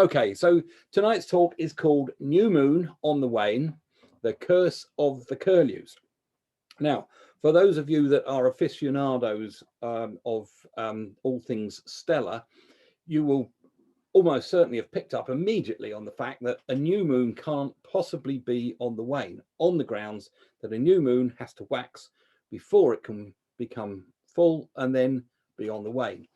Okay, so tonight's talk is called New Moon on the Wane, the Curse of the Curlews. Now, for those of you that are aficionados of all things stellar, you will almost certainly have picked up immediately on the fact that a new moon can't possibly be on the wane, on the grounds that a new moon has to wax before it can become full and then be on the wane.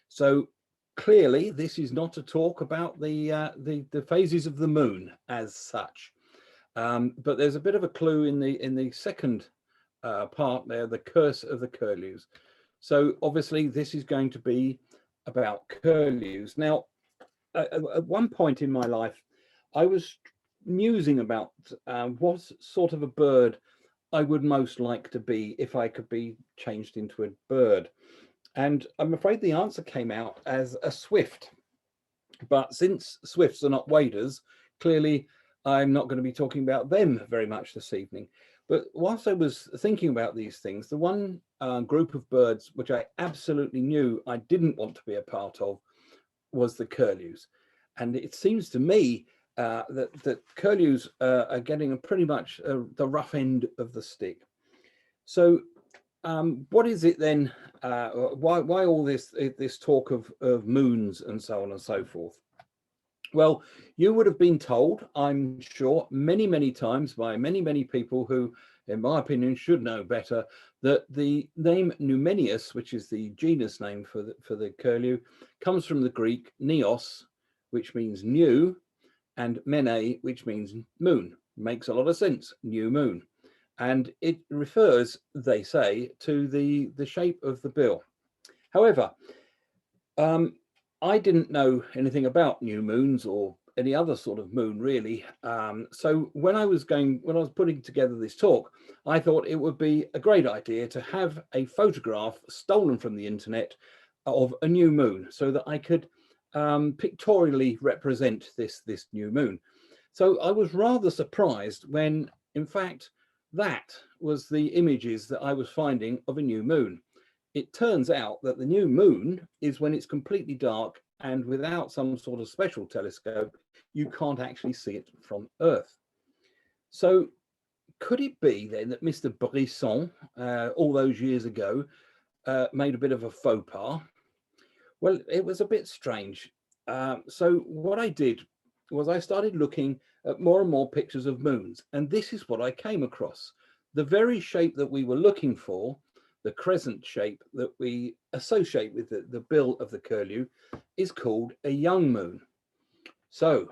So clearly, this is not a talk about the phases of the moon as such, but there's a bit of a clue in the second part there, the curse of the curlews. So obviously, this is going to be about curlews. Now, at one point in my life, I was musing about what sort of a bird I would most like to be if I could be changed into a bird. And I'm afraid the answer came out as a swift. But since swifts are not waders, clearly I'm not going to be talking about them very much this evening. But whilst I was thinking about these things, the one group of birds which I absolutely knew I didn't want to be a part of was the curlews. And it seems to me that curlews are getting pretty much the rough end of the stick. So what is it then? Why all this talk of moons and so on and so forth? Well, you would have been told, I'm sure, many times by many people who, in my opinion, should know better, that the name Numenius, which is the genus name for the curlew, comes from the Greek neos, which means new, and mene, which means moon. Makes a lot of sense, new moon. And it refers, they say, to the shape of the bill. However, I didn't know anything about new moons or any other sort of moon really. So when I was putting together this talk, I thought it would be a great idea to have a photograph stolen from the internet of a new moon so that I could pictorially represent this new moon. So I was rather surprised when, in fact, that was the images that I was finding of a new moon. It turns out that the new moon is when it's completely dark and without some sort of special telescope, you can't actually see it from Earth. So could it be then that Mr. Brisson, all those years ago, made a bit of a faux pas? Well, it was a bit strange. So what I did was I started looking at more and more pictures of moons, and this is what I came across. The very shape that we were looking for, the crescent shape that we associate with the bill of the curlew, is called a young moon. So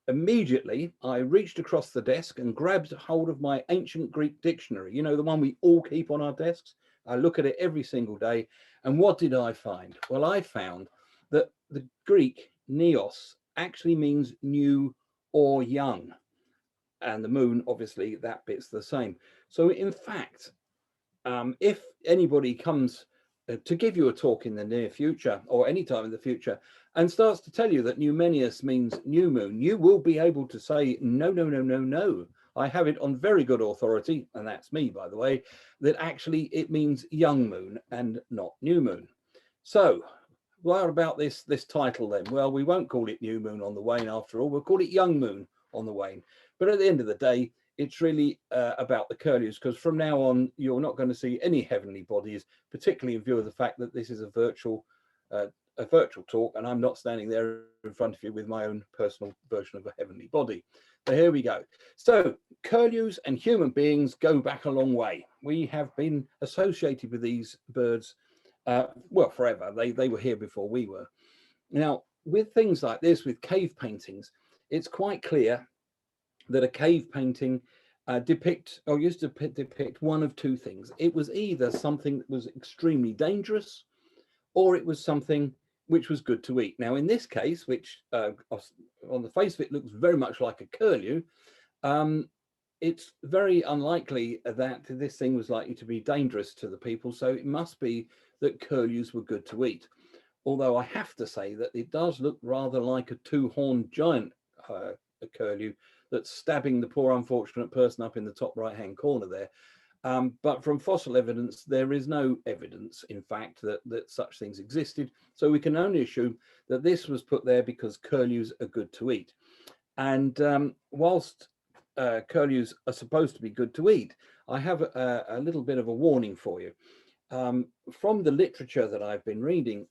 immediately I reached across the desk and grabbed hold of my ancient Greek dictionary, you know, the one we all keep on our desks. I look at it every single day. And what did I find? Well, I found that the Greek neos actually means new or young. And the moon, obviously, that bit's the same. So in fact, if anybody comes to give you a talk in the near future or any time in the future and starts to tell you that Numenius means new moon, you will be able to say, no. I have it on very good authority, and that's me, by the way, that actually it means young moon and not new moon. So what about this title then? Well, we won't call it new moon on the wane after all. We'll call it young moon on the wane. But at the end of the day, it's really about the curlews, because from now on, you're not going to see any heavenly bodies, particularly in view of the fact that this is a virtual talk, and I'm not standing there in front of you with my own personal version of a heavenly body. So here we go. So curlews and human beings go back a long way. We have been associated with these birds, well, forever. They were here before we were. Now, with things like this, with cave paintings, it's quite clear that a cave painting used to depict one of two things. It was either something that was extremely dangerous, or it was something which was good to eat. Now, in this case, which on the face of it looks very much like a curlew, it's very unlikely that this thing was likely to be dangerous to the people. So it must be that curlews were good to eat. Although I have to say that it does look rather like a two-horned giant curlew that's stabbing the poor unfortunate person up in the top right-hand corner there. But from fossil evidence, there is no evidence, in fact, that such things existed. So we can only assume that this was put there because curlews are good to eat. And whilst curlews are supposed to be good to eat, I have a little bit of a warning for you. From the literature that I've been reading,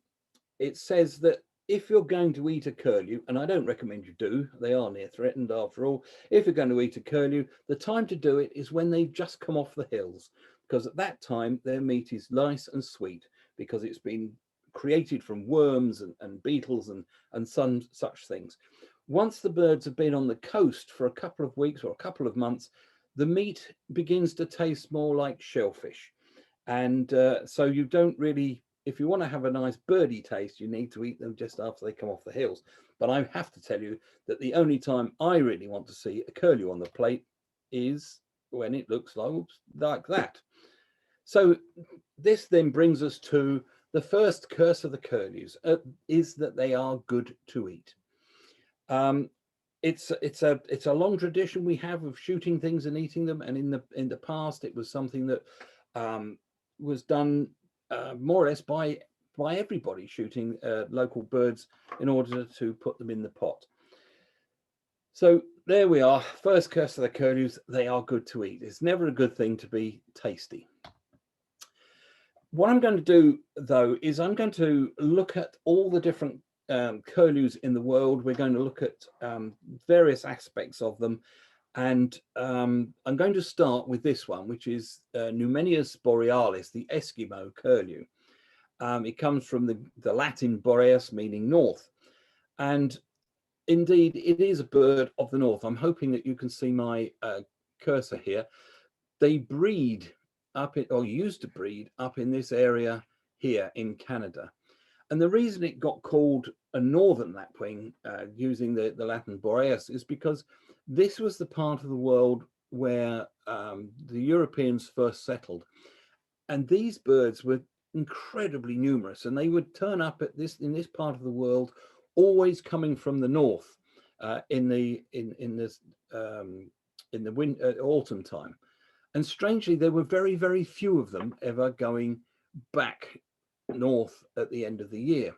it says that if you're going to eat a curlew, and I don't recommend you do, they are near threatened after all. If you're going to eat a curlew, the time to do it is when they've just come off the hills, because at that time their meat is nice and sweet, because it's been created from worms and beetles and some such things. Once the birds have been on the coast for a couple of weeks or a couple of months, the meat begins to taste more like shellfish. And so you don't really, if you want to have a nice birdie taste, you need to eat them just after they come off the hills. But I have to tell you that the only time I really want to see a curlew on the plate is when it looks like that. So this then brings us to the first curse of the curlews, is that they are good to eat. It's a long tradition we have of shooting things and eating them, and in the past it was something that was done more or less by everybody, shooting local birds in order to put them in the pot. So there we are, first curse of the curlews, they are good to eat. It's never a good thing to be tasty. What I'm going to do, though, is I'm going to look at all the different curlews in the world. We're going to look at various aspects of them. And I'm going to start with this one, which is Numenius borealis, the Eskimo curlew. It comes from the Latin boreas, meaning north. And indeed, it is a bird of the north. I'm hoping that you can see my cursor here. They breed up in, or used to breed up in this area here in Canada. And the reason it got called a northern lapwing, using the Latin boreas, is because this was the part of the world where the Europeans first settled. And these birds were incredibly numerous, and they would turn up at in this part of the world, always coming from the north in the autumn time. And strangely, there were very, very few of them ever going back north at the end of the year.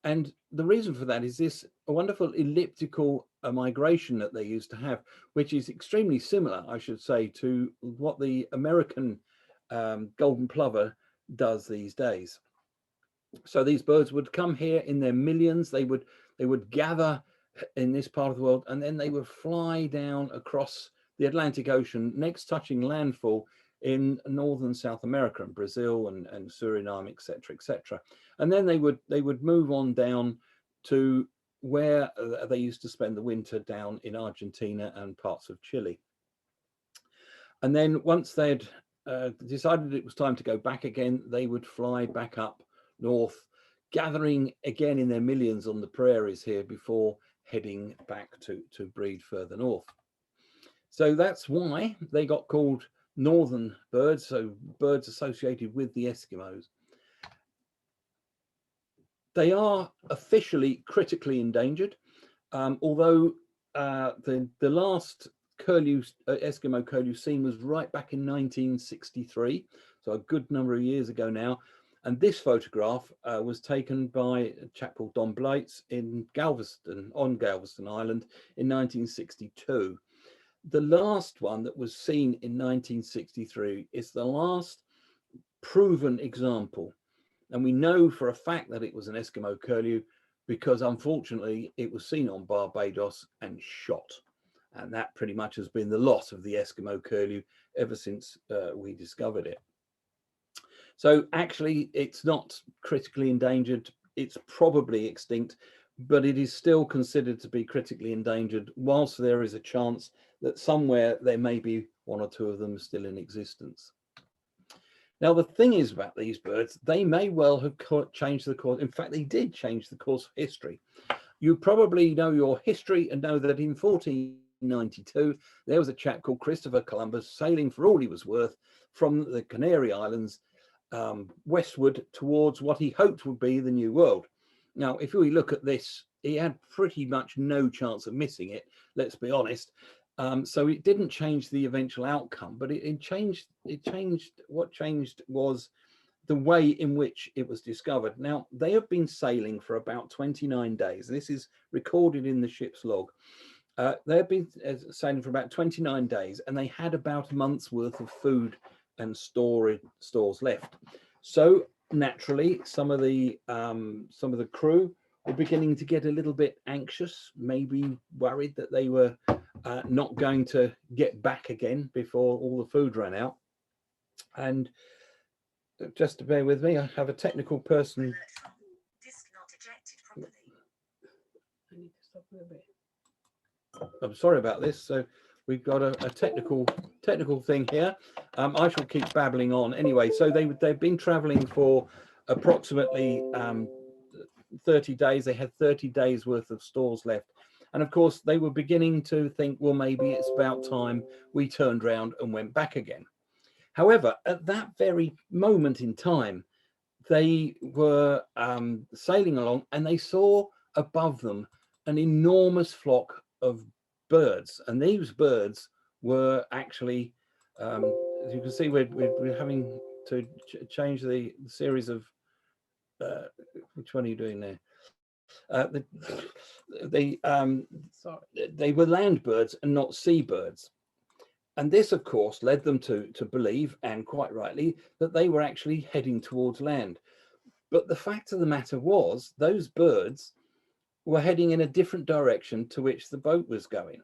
And the reason for that is this wonderful elliptical migration that they used to have, which is extremely similar, I should say, to what the American golden plover does these days. So these birds would come here in their millions. They would gather in this part of the world, and then they would fly down across the Atlantic Ocean, next touching landfall in northern South America and Brazil and Suriname, etc., etc. And then they would move on down to where they used to spend the winter, down in Argentina and parts of Chile. And then once they'd decided it was time to go back again, they would fly back up north, gathering again in their millions on the prairies here before heading back to breed further north. So that's why they got called northern birds, so birds associated with the Eskimos. They are officially critically endangered, although the last Eskimo curlew seen was right back in 1963, so a good number of years ago now. And this photograph was taken by a chap called Don Blates in Galveston, on Galveston Island in 1962. The last one that was seen in 1963 is the last proven example. And we know for a fact that it was an Eskimo curlew because unfortunately it was seen on Barbados and shot. And that pretty much has been the lot of the Eskimo curlew ever since we discovered it. So actually it's not critically endangered. It's probably extinct, but it is still considered to be critically endangered, whilst there is a chance that somewhere there may be one or two of them still in existence. Now, the thing is about these birds, they may well have changed the course. In fact, they did change the course of history. You probably know your history and know that in 1492, there was a chap called Christopher Columbus sailing for all he was worth from the Canary Islands westward towards what he hoped would be the New World. Now, if we look at this, he had pretty much no chance of missing it, let's be honest. So it didn't change the eventual outcome, but it changed. It changed. What changed was the way in which it was discovered. Now, they have been sailing for about 29 days. This is recorded in the ship's log. They have been sailing for about 29 days, and they had about a month's worth of food and stores left. So naturally, some of the crew were beginning to get a little bit anxious, maybe worried that they were not going to get back again before all the food ran out. And just to bear with me, I have a technical person. Disk not ejected properly. I need to stop a bit. I'm sorry about this. So we've got a technical thing here. I shall keep babbling on anyway. So they've been traveling for approximately 30 days. They had 30 days worth of stores left. And of course, they were beginning to think, well, maybe it's about time we turned around and went back again. However, at that very moment in time, they were sailing along and they saw above them an enormous flock of birds. And these birds were actually, as you can see, we're having to change the series of, which one are you doing there? They were land birds and not seabirds. And this, of course, led them to believe, and quite rightly, that they were actually heading towards land. But the fact of the matter was, those birds were heading in a different direction to which the boat was going.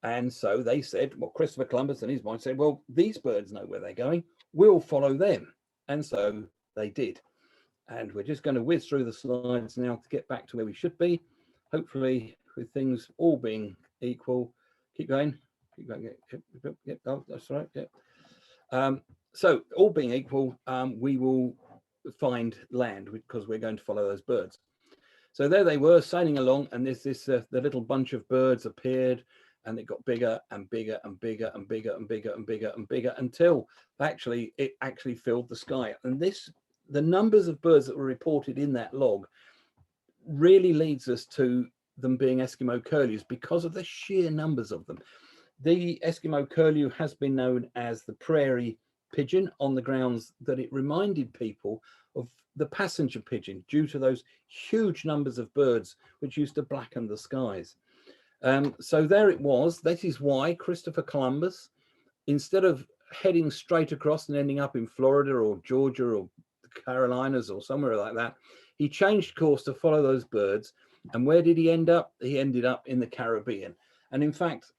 And so they said, well, Christopher Columbus and his mind said, well, these birds know where they're going. We'll follow them. And so they did. And we're just going to whiz through the slides now to get back to where we should be. Hopefully, with things all being equal. Keep going. Keep going. Yep. Oh, that's right. Yep. So all being equal, we will find land because we're going to follow those birds. So there they were sailing along, and the little bunch of birds appeared, and it got bigger and bigger and bigger and bigger and bigger and bigger and bigger until it actually filled the sky. And the numbers of birds that were reported in that log really leads us to them being Eskimo curlews because of the sheer numbers of them. The Eskimo curlew has been known as the prairie pigeon on the grounds that it reminded people of the passenger pigeon due to those huge numbers of birds which used to blacken the skies. So there it was. That is why Christopher Columbus, instead of heading straight across and ending up in Florida or Georgia or the Carolinas or somewhere like that, he changed course to follow those birds. And where did he end up? He ended up in the Caribbean. And in fact,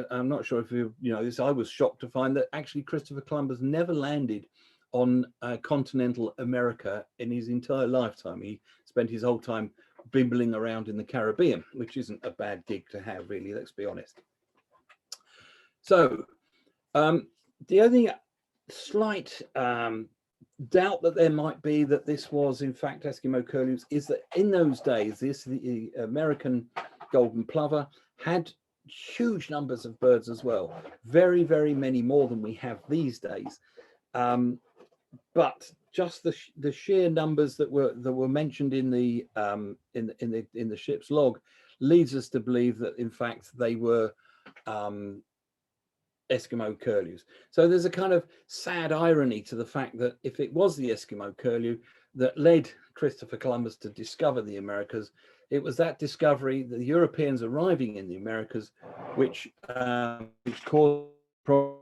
I'm not sure if you know this, I was shocked to find that actually Christopher Columbus never landed on continental America in his entire lifetime. He spent his whole time bimbling around in the Caribbean, which isn't a bad gig to have, really, let's be honest. So the only slight doubt that there might be that this was in fact Eskimo curlews is that in those days, the American golden plover had huge numbers of birds as well, very, very many more than we have these days. But just the sheer numbers that were mentioned in the ship's log leads us to believe that in fact they were Eskimo curlews. So there's a kind of sad irony to the fact that if it was the Eskimo curlew that led Christopher Columbus to discover the Americas, it was that discovery, the Europeans arriving in the Americas, which caused problems.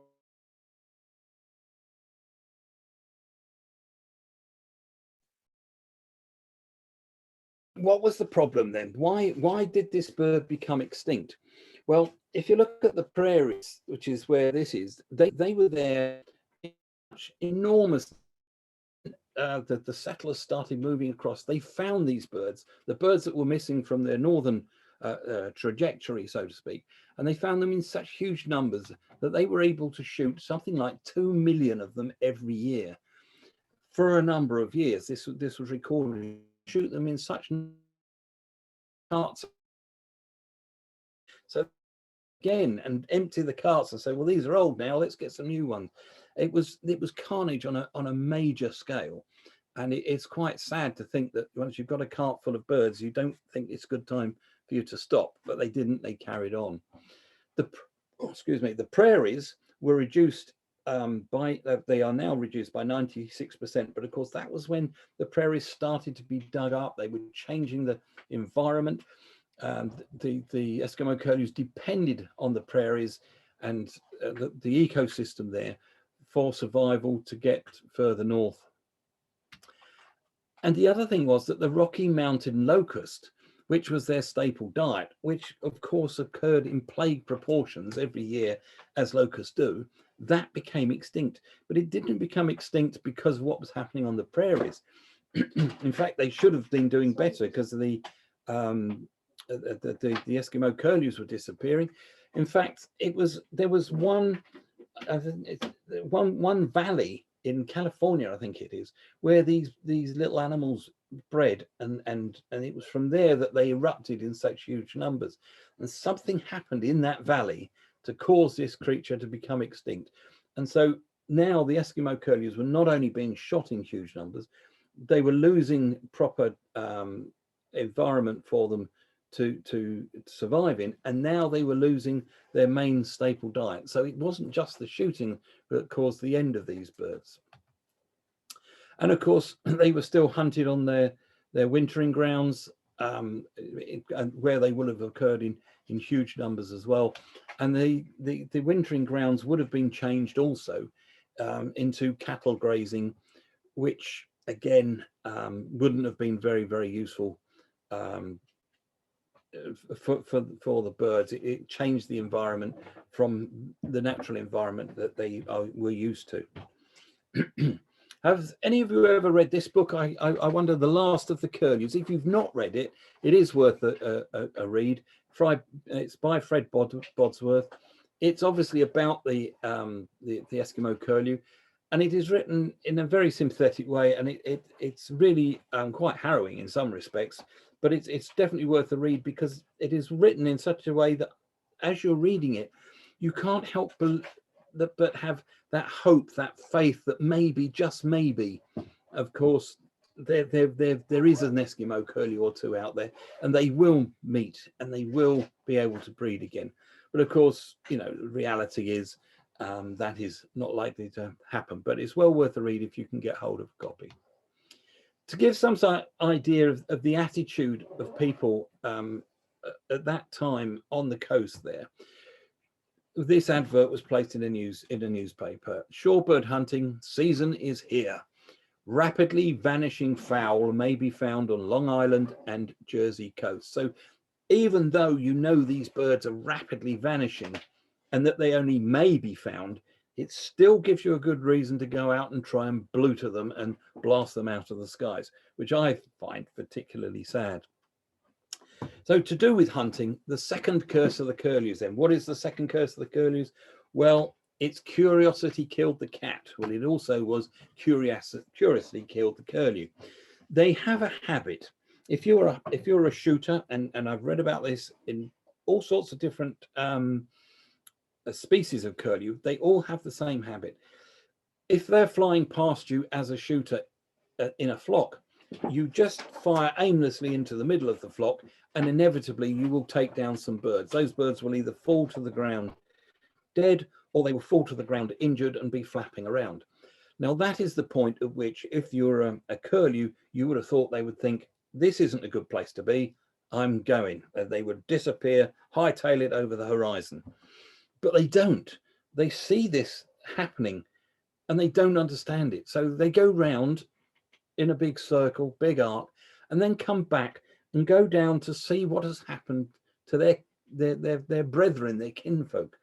What was the problem then? Why did this bird become extinct? Well, if you look at the prairies, which is where this is, they were there enormous. The settlers started moving across. They found these birds, the birds that were missing from their northern trajectory, so to speak, and they found them in such huge numbers that they were able to shoot something like 2 million of them every year for a number of years. This was recorded. Shoot them in such carts. So again, and empty the carts and say, well, these are old now, let's get some new ones. It was carnage on a major scale. And it's quite sad to think that once you've got a cart full of birds, you don't think it's a good time for you to stop. But they didn't, they carried on. excuse me, the prairies were reduced they are now reduced by 96%. But of course, that was when the prairies started to be dug up. They were changing the environment. The Eskimo curlews depended on the prairies and the ecosystem there for survival to get further north. And the other thing was that the Rocky Mountain locust, which was their staple diet, which of course occurred in plague proportions every year as locusts do, that became extinct. But it didn't become extinct because of what was happening on the prairies. In fact, they should have been doing better because the Eskimo curlews were disappearing. In fact, there was one valley in California, I think it is, where these little animals bred, and it was from there that they erupted in such huge numbers. And something happened in that valley to cause this creature to become extinct. And so now the Eskimo curlews were not only being shot in huge numbers, they were losing proper environment for them to survive in, and now they were losing their main staple diet. So it wasn't just the shooting that caused the end of these birds. And of course, they were still hunted on their wintering grounds, where they would have occurred in huge numbers as well. And the wintering grounds would have been changed also into cattle grazing, which again wouldn't have been very, very useful for the birds. It changed the environment from the natural environment that they were used to. Have any of you ever read this book? I wonder, The Last of the Curlews. If you've not read it, it is worth a read. It's by Fred Bodsworth. It's obviously about the Eskimo curlew, and it is written in a very sympathetic way, and it's really quite harrowing in some respects. But it's definitely worth a read because it is written in such a way that as you're reading it, you can't help but have that hope, that faith that maybe, just maybe, of course, there is an Eskimo curlew or two out there, and they will meet and they will be able to breed again. But of course, you know, reality is that is not likely to happen. But it's well worth a read if you can get hold of a copy. To give some idea of the attitude of people at that time on the coast there, this advert was placed in a newspaper. Shorebird hunting season is here. Rapidly vanishing fowl may be found on Long Island and Jersey coast. So even though you know these birds are rapidly vanishing and that they only may be found, it still gives you a good reason to go out and try and bluter them and blast them out of the skies, which I find particularly sad. So to do with hunting, the second curse of the curlews then. What is the second curse of the curlews? Well, it's curiosity killed the cat. Well, it also was curiosity killed the curlew. They have a habit. If you're a shooter, and I've read about this in all sorts of different species of curlew, they all have the same habit. If they're flying past you as a shooter in a flock, you just fire aimlessly into the middle of the flock, and inevitably you will take down some birds. Those birds will either fall to the ground dead, or they will fall to the ground injured and be flapping around. Now that is the point at which, if you're a curlew, you would have thought they would think, this isn't a good place to be, I'm going. They would disappear, hightail it over the horizon. But they don't. They see this happening and they don't understand it. So they go round in a big circle, big arc, and then come back and go down to see what has happened to their brethren, their kinfolk.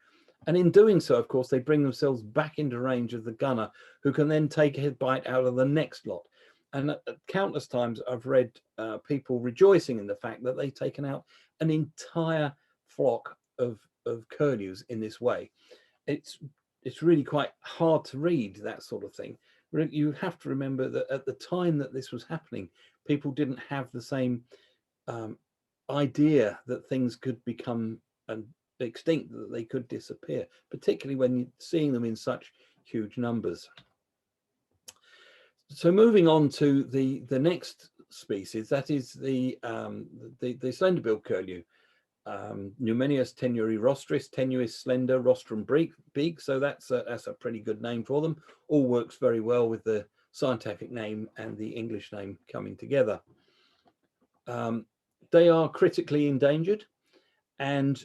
And in doing so, of course, they bring themselves back into range of the gunner, who can then take a bite out of the next lot. And countless times I've read people rejoicing in the fact that they've taken out an entire flock of curlews in this way. It's really quite hard to read that sort of thing. You have to remember that at the time that this was happening, people didn't have the same idea that things could become extinct, that they could disappear, particularly when you're seeing them in such huge numbers. So moving on to the next species, that is the slender-billed curlew. Numenius tenuri rostris, tenuis slender, rostrum beak. So that's a pretty good name for them. All works very well with the scientific name and the English name coming together. They are critically endangered, and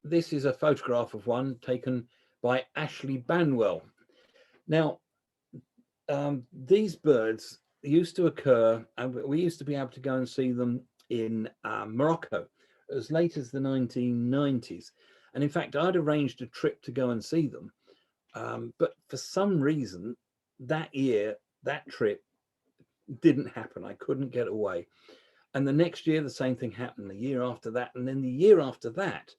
this is a photograph of one taken by Ashley Banwell. Now, these birds used to occur, and we used to be able to go and see them in Morocco as late as the 1990s. And in fact, I'd arranged a trip to go and see them. But for some reason, that year, that trip didn't happen. I couldn't get away. And the next year, the same thing happened, the year after that. And then the year after that,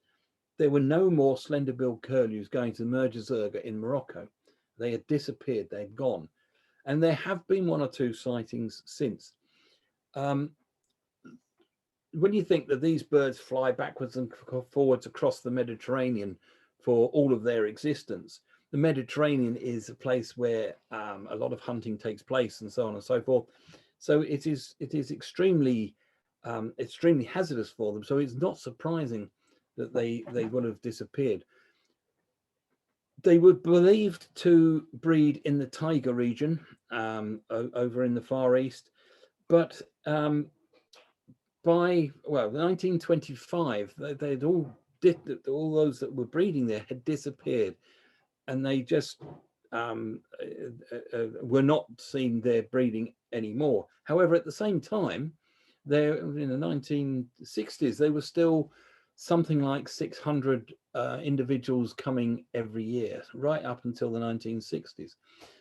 there were no more slender-billed curlews going to Merzeygerga in Morocco. They had disappeared, they'd gone. And there have been one or two sightings since. When you think that these birds fly backwards and forwards across the Mediterranean for all of their existence, the Mediterranean is a place where a lot of hunting takes place and so on and so forth. So it is extremely hazardous for them. So it's not surprising that they would have disappeared. They were believed to breed in the Taiga region over in the Far East, but by 1925, they'd all those that were breeding there had disappeared, and they just were not seen there breeding anymore. However, at the same time, there in the 1960s, they were still something like 600 individuals coming every year, right up until the 1960s.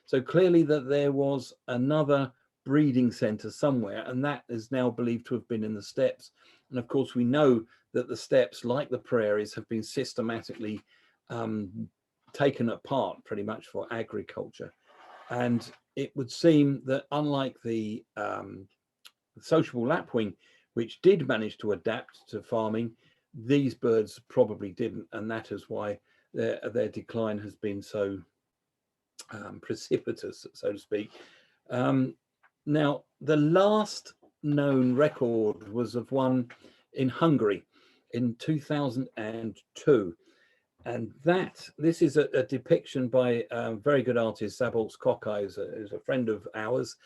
So clearly that there was another breeding center somewhere, and that is now believed to have been in the steppes. And of course, we know that the steppes, like the prairies, have been systematically taken apart pretty much for agriculture. And it would seem that unlike the sociable lapwing, which did manage to adapt to farming, these birds probably didn't, and that is why their decline has been so precipitous, so to speak. Now, the last known record was of one in Hungary in 2002, and this is a depiction by a very good artist, Szabolcs Kokai, who's a friend of ours.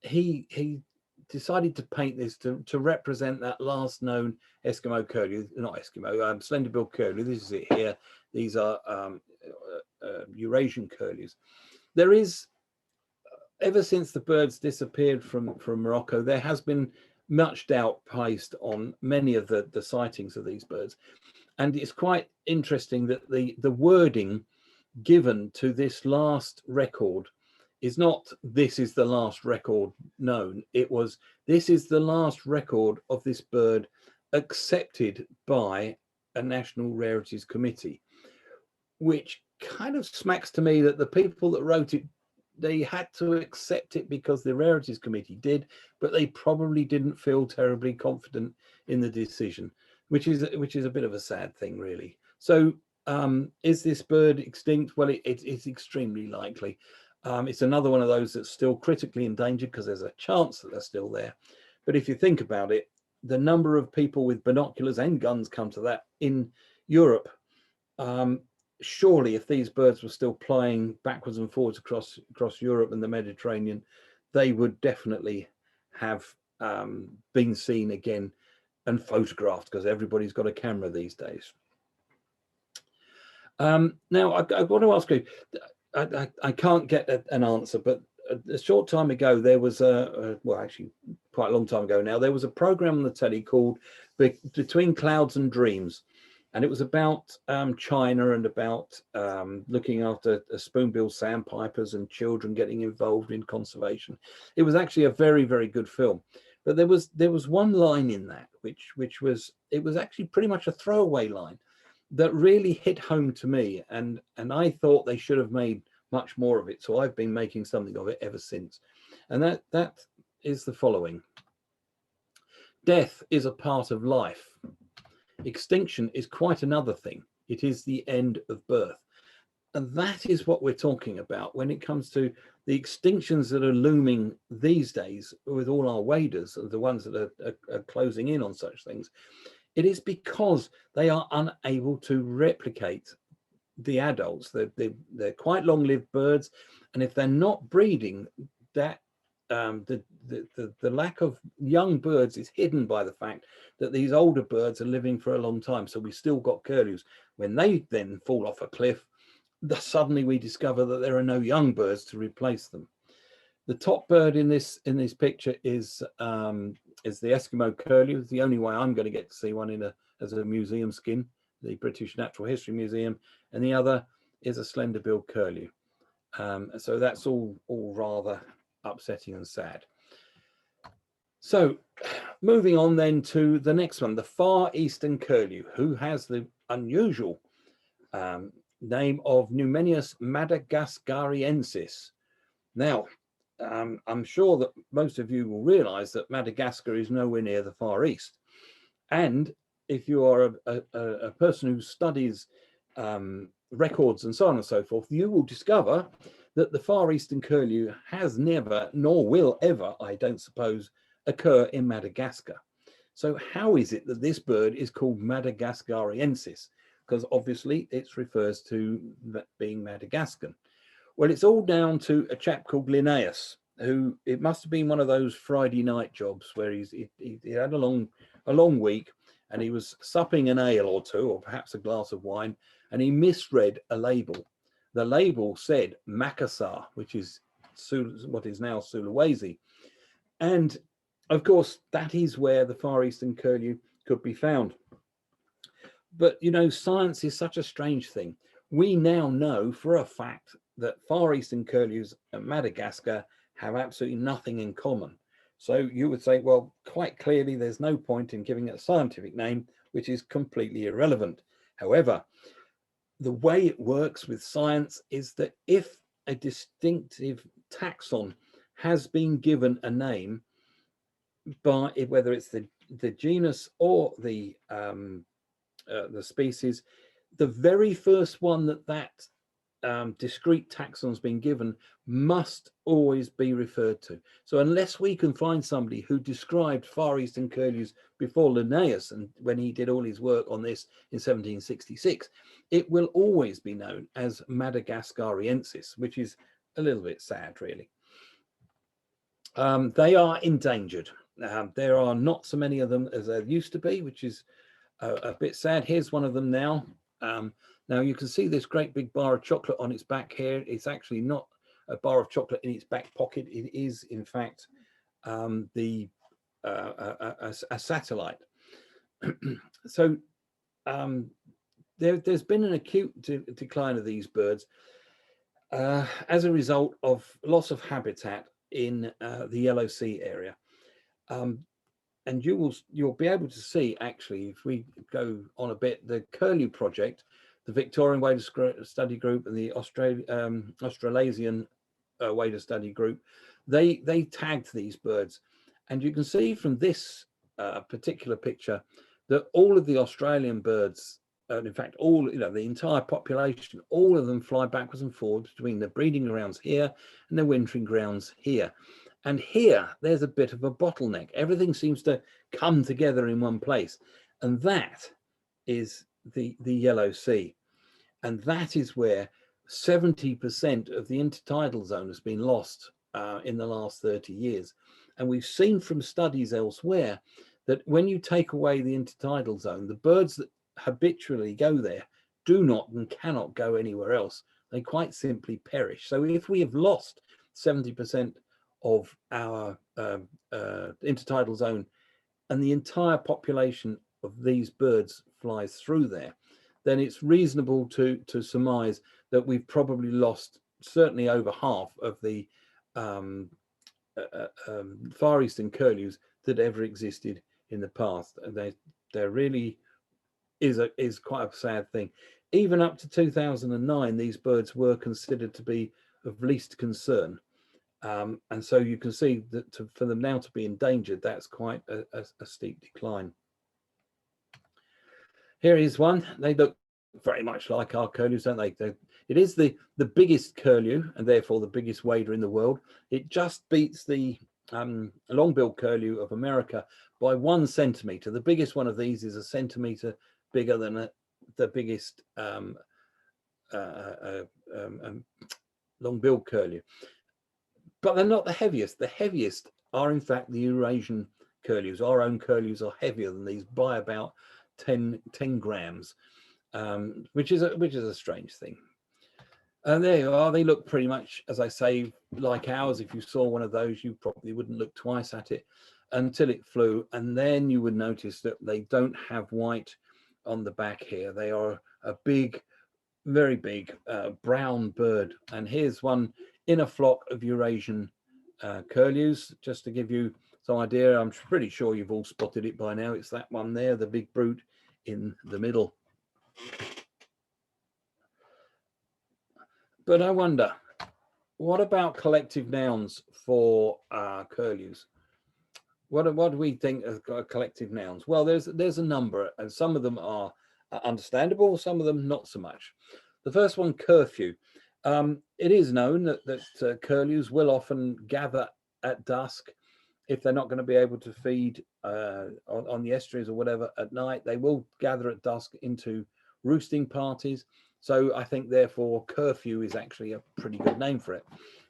He decided to paint this to represent that last known Eskimo curlew, not Eskimo, slender-billed curlew. This is it here. These are Eurasian curlews. There is, ever since the birds disappeared from Morocco, there has been much doubt placed on many of the sightings of these birds. And it's quite interesting that the wording given to this last record is not "this is the last record known." It was "this is the last record of this bird accepted by a National Rarities Committee," which kind of smacks to me that the people that wrote it, they had to accept it because the Rarities Committee did, but they probably didn't feel terribly confident in the decision, which is a bit of a sad thing, really. So is this bird extinct? Well, it's extremely likely. It's another one of those that's still critically endangered because there's a chance that they're still there. But if you think about it, the number of people with binoculars and guns come to that in Europe. Surely if these birds were still flying backwards and forwards across Europe and the Mediterranean, they would definitely have been seen again and photographed, because everybody's got a camera these days. Now, I want to ask you, I can't get an answer, but a short time ago, there was well, actually quite a long time ago now, there was a program on the telly called Between Clouds and Dreams. And it was about China and about looking after spoonbill sandpipers and children getting involved in conservation. It was actually a very, very good film. But there was one line in that which was actually pretty much a throwaway line that really hit home to me, and I thought they should have made much more of it. So I've been making something of it ever since. And that is the following: death is a part of life. Extinction is quite another thing. It is the end of birth. And that is what we're talking about when it comes to the extinctions that are looming these days with all our waders, the ones that are closing in on such things. It is because they are unable to replicate the adults. They're quite long-lived birds, and if they're not breeding, that the lack of young birds is hidden by the fact that these older birds are living for a long time. So we still got curlews. When they then fall off a cliff, suddenly we discover that there are no young birds to replace them. The top bird in this picture is the Eskimo curlew. It's the only way I'm going to get to see one as a museum skin, the British Natural History Museum, and the other is a slender-billed curlew. So that's all rather upsetting and sad. So moving on then to the next one, the Far Eastern curlew, who has the unusual name of Numenius madagascariensis. Now, I'm sure that most of you will realize that Madagascar is nowhere near the Far East. And if you are a person who studies records and so on and so forth, you will discover that the Far Eastern curlew has never, nor will ever, I don't suppose, occur in Madagascar. So how is it that this bird is called Madagascariensis? Because obviously it refers to being Madagascan. Well, it's all down to a chap called Linnaeus, who, it must have been one of those Friday night jobs where he had a long week, and he was supping an ale or two, or perhaps a glass of wine, and he misread a label. The label said Makassar, which is what is now Sulawesi. And of course, that is where the Far Eastern curlew could be found. But, you know, science is such a strange thing. We now know for a fact that Far Eastern curlews and Madagascar have absolutely nothing in common. So you would say, well, quite clearly, there's no point in giving it a scientific name, which is completely irrelevant. However, the way it works with science is that if a distinctive taxon has been given a name by, whether it's the genus or the species, the very first one that discrete taxon's been given must always be referred to. So unless we can find somebody who described Far Eastern curlews before Linnaeus, and when he did all his work on this in 1766, it will always be known as Madagascariensis, which is a little bit sad, really. They are endangered. There are not so many of them as there used to be, which is a bit sad. Here's one of them now. Now you can see this great big bar of chocolate on its back here. It's actually not a bar of chocolate in its back pocket. It is, in fact, a satellite. So there's been an acute decline of these birds as a result of loss of habitat in the Yellow Sea area. And you'll be able to see, actually, if we go on a bit, the Curlew Project, the Victorian Wader Study Group, and the Australasian Wader Study Group, they tagged these birds. And you can see from this particular picture that all of the Australian birds, in fact, the entire population, all of them fly backwards and forwards between the breeding grounds here and the wintering grounds here. And here, there's a bit of a bottleneck. Everything seems to come together in one place. And that is the Yellow Sea. And that is where 70% of the intertidal zone has been lost in the last 30 years. And we've seen from studies elsewhere that when you take away the intertidal zone, the birds that habitually go there do not and cannot go anywhere else. They quite simply perish. So if we have lost 70% of our intertidal zone and the entire population of these birds flies through there, then it's reasonable to surmise that we've probably lost certainly over half of the Far Eastern curlews that ever existed in the past. And there really is quite a sad thing. Even up to 2009, these birds were considered to be of least concern. And so you can see that for them now to be endangered, that's quite a steep decline. Here is one. They look very much like our curlews, don't they? It is the biggest curlew and therefore the biggest wader in the world. It just beats the long-billed curlew of America by 1 centimeter. The biggest one of these is a centimeter bigger than the biggest long-billed curlew. But they're not the heaviest. The heaviest are, in fact, the Eurasian curlews. Our own curlews are heavier than these by about 10 grams, which is a strange thing. And there you are. They look pretty much, as I say, like ours. If you saw one of those, you probably wouldn't look twice at it until it flew. And then you would notice that they don't have white on the back here. They are a big, very big brown bird. And here's one in a flock of Eurasian curlews, just to give you some idea. I'm pretty sure you've all spotted it by now. It's that one there, the big brute in the middle. But I wonder, what about collective nouns for curlews? What do we think of collective nouns? Well, there's a number, and some of them are understandable, some of them not so much. The first one, curfew. It is known that curlews will often gather at dusk if they're not going to be able to feed on the estuaries or whatever at night. They will gather at dusk into roosting parties. So I think, therefore, curfew is actually a pretty good name for it.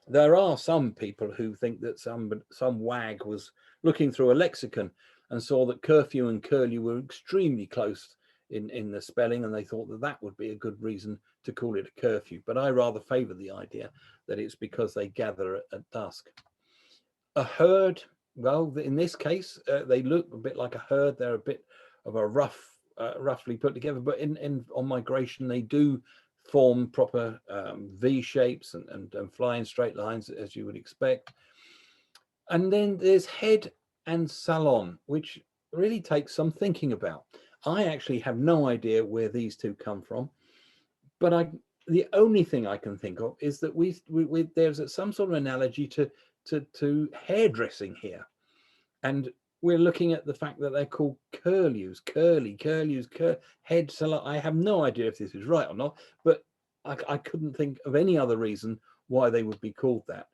There are some people who think that some wag was looking through a lexicon and saw that curfew and curlew were extremely close in the spelling, and they thought that that would be a good reason to call it a curfew. But I rather favor the idea that it's because they gather at dusk. A herd, well, in this case, they look a bit like a herd. They're a bit of a roughly put together, but on migration they do form proper V shapes and fly in straight lines, as you would expect. And then there's head and salon, which really takes some thinking about. I actually have no idea where these two come from, but the only thing I can think of is that there's some sort of analogy to hairdressing here, and we're looking at the fact that they're called curlews, head salon. I have no idea if this is right or not, but I couldn't think of any other reason why they would be called that.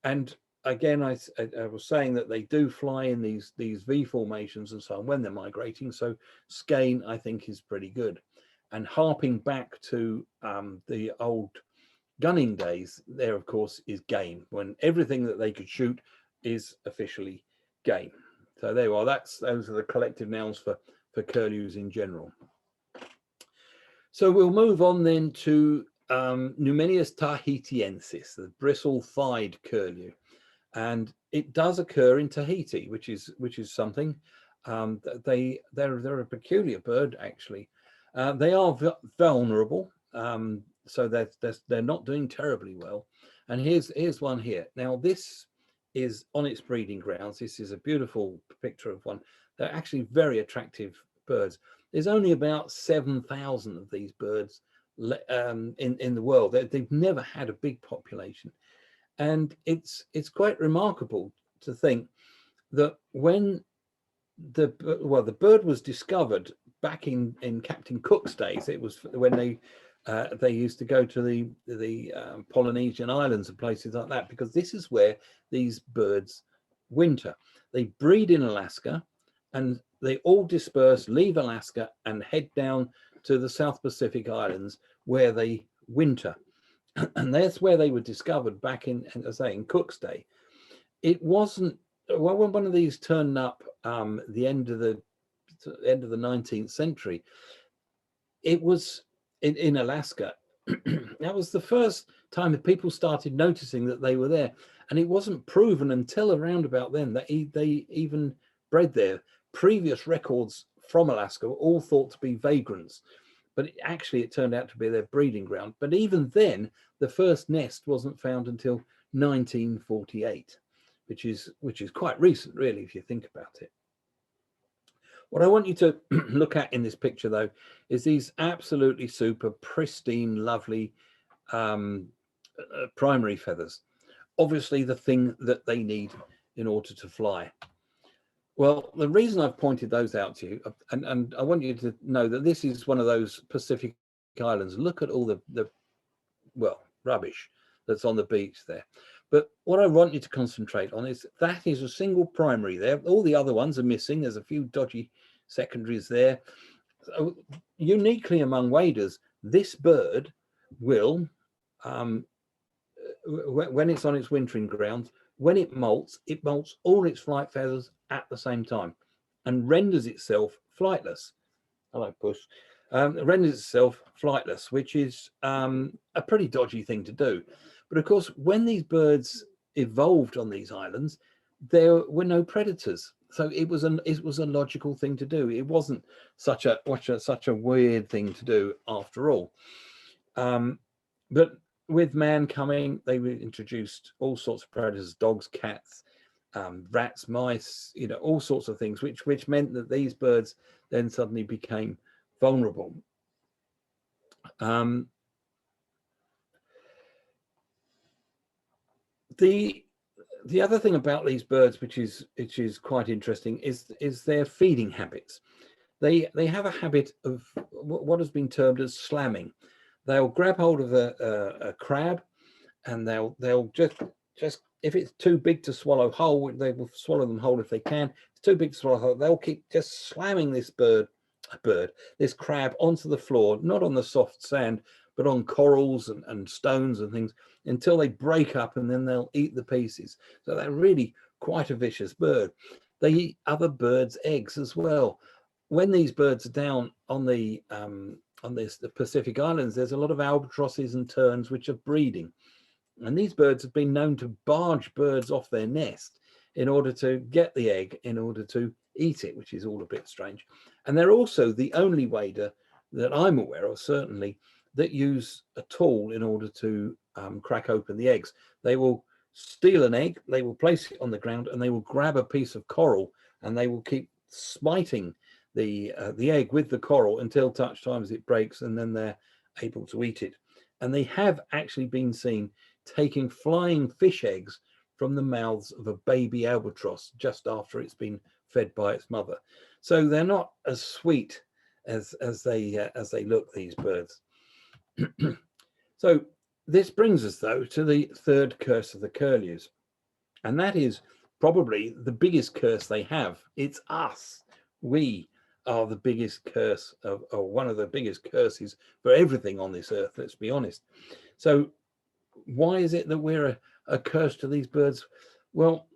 And again, I was saying that they do fly in these V formations and so on when they're migrating. So skein, I think, is pretty good. And harping back to the old gunning days, there, of course, is game, when everything that they could shoot is officially game. So there you are. Those are the collective nouns for curlews in general. So we'll move on then to Numenius tahitiensis, the bristle-thighed curlew, and it does occur in Tahiti, which is something. They're a peculiar bird, actually. They are vulnerable, so they're not doing terribly well. And here's one here. Now this is on its breeding grounds. This is a beautiful picture of one. They're actually very attractive birds. There's only about 7,000 of these birds in the world. They've never had a big population, and it's quite remarkable to think that when the bird was discovered back in Captain Cook's days, it was when they used to go to the Polynesian islands and places like that, because this is where these birds winter. They breed in Alaska, and they all disperse, leave Alaska, and head down to the South Pacific Islands where they winter. And that's where they were discovered back in, as I say, in Cook's day. It wasn't, well, when one of these turned up the end of the 19th century, it was in Alaska. That was the first time that people started noticing that they were there, and it wasn't proven until around about then that they even bred there. Previous records from Alaska were all thought to be vagrants, but it turned out to be their breeding ground. But even then, the first nest wasn't found until 1948, which is quite recent, really, if you think about it. What I want you to look at in this picture, though, is these absolutely super pristine, lovely primary feathers. Obviously, the thing that they need in order to fly. Well, the reason I've pointed those out to you, and I want you to know that this is one of those Pacific Islands. Look at all the rubbish that's on the beach there. But what I want you to concentrate on is that is a single primary there. All the other ones are missing. There's a few dodgy secondaries there. So uniquely among waders, this bird will, when it's on its wintering grounds, when it molts all its flight feathers at the same time and renders itself flightless. Hello, Puss. Renders itself flightless, which is a pretty dodgy thing to do. But of course, when these birds evolved on these islands, there were no predators, so it was a logical thing to do. It wasn't such a weird thing to do after all. But with man coming, they introduced all sorts of predators: dogs, cats, rats, mice, all sorts of things, which meant that these birds then suddenly became vulnerable. The other thing about these birds, which is quite interesting, is their feeding habits. They have a habit of what has been termed as slamming. They'll grab hold of a crab, and they'll just if it's too big to swallow whole, they will swallow them whole if they can. If it's too big to swallow whole, they'll keep just slamming this this crab onto the floor, not on the soft sand, but on corals and stones and things, until they break up, and then they'll eat the pieces. So they're really quite a vicious bird. They eat other birds' eggs as well. When these birds are down on the Pacific Islands, there's a lot of albatrosses and terns which are breeding. And these birds have been known to barge birds off their nest in order to get the egg, in order to eat it, which is all a bit strange. And they're also the only wader that I'm aware of, certainly, that use a tool in order to crack open the eggs. They will steal an egg, they will place it on the ground, and they will grab a piece of coral, and they will keep smiting the egg with the coral until such time as it breaks, and then they're able to eat it. And they have actually been seen taking flying fish eggs from the mouths of a baby albatross just after it's been fed by its mother. So they're not as sweet as they look, these birds. So this brings us, though, to the third curse of the curlews, and that is probably the biggest curse they have. It's us. We are the biggest curse or one of the biggest curses for everything on this earth, let's be honest. So why is it that we're a curse to these birds? Well,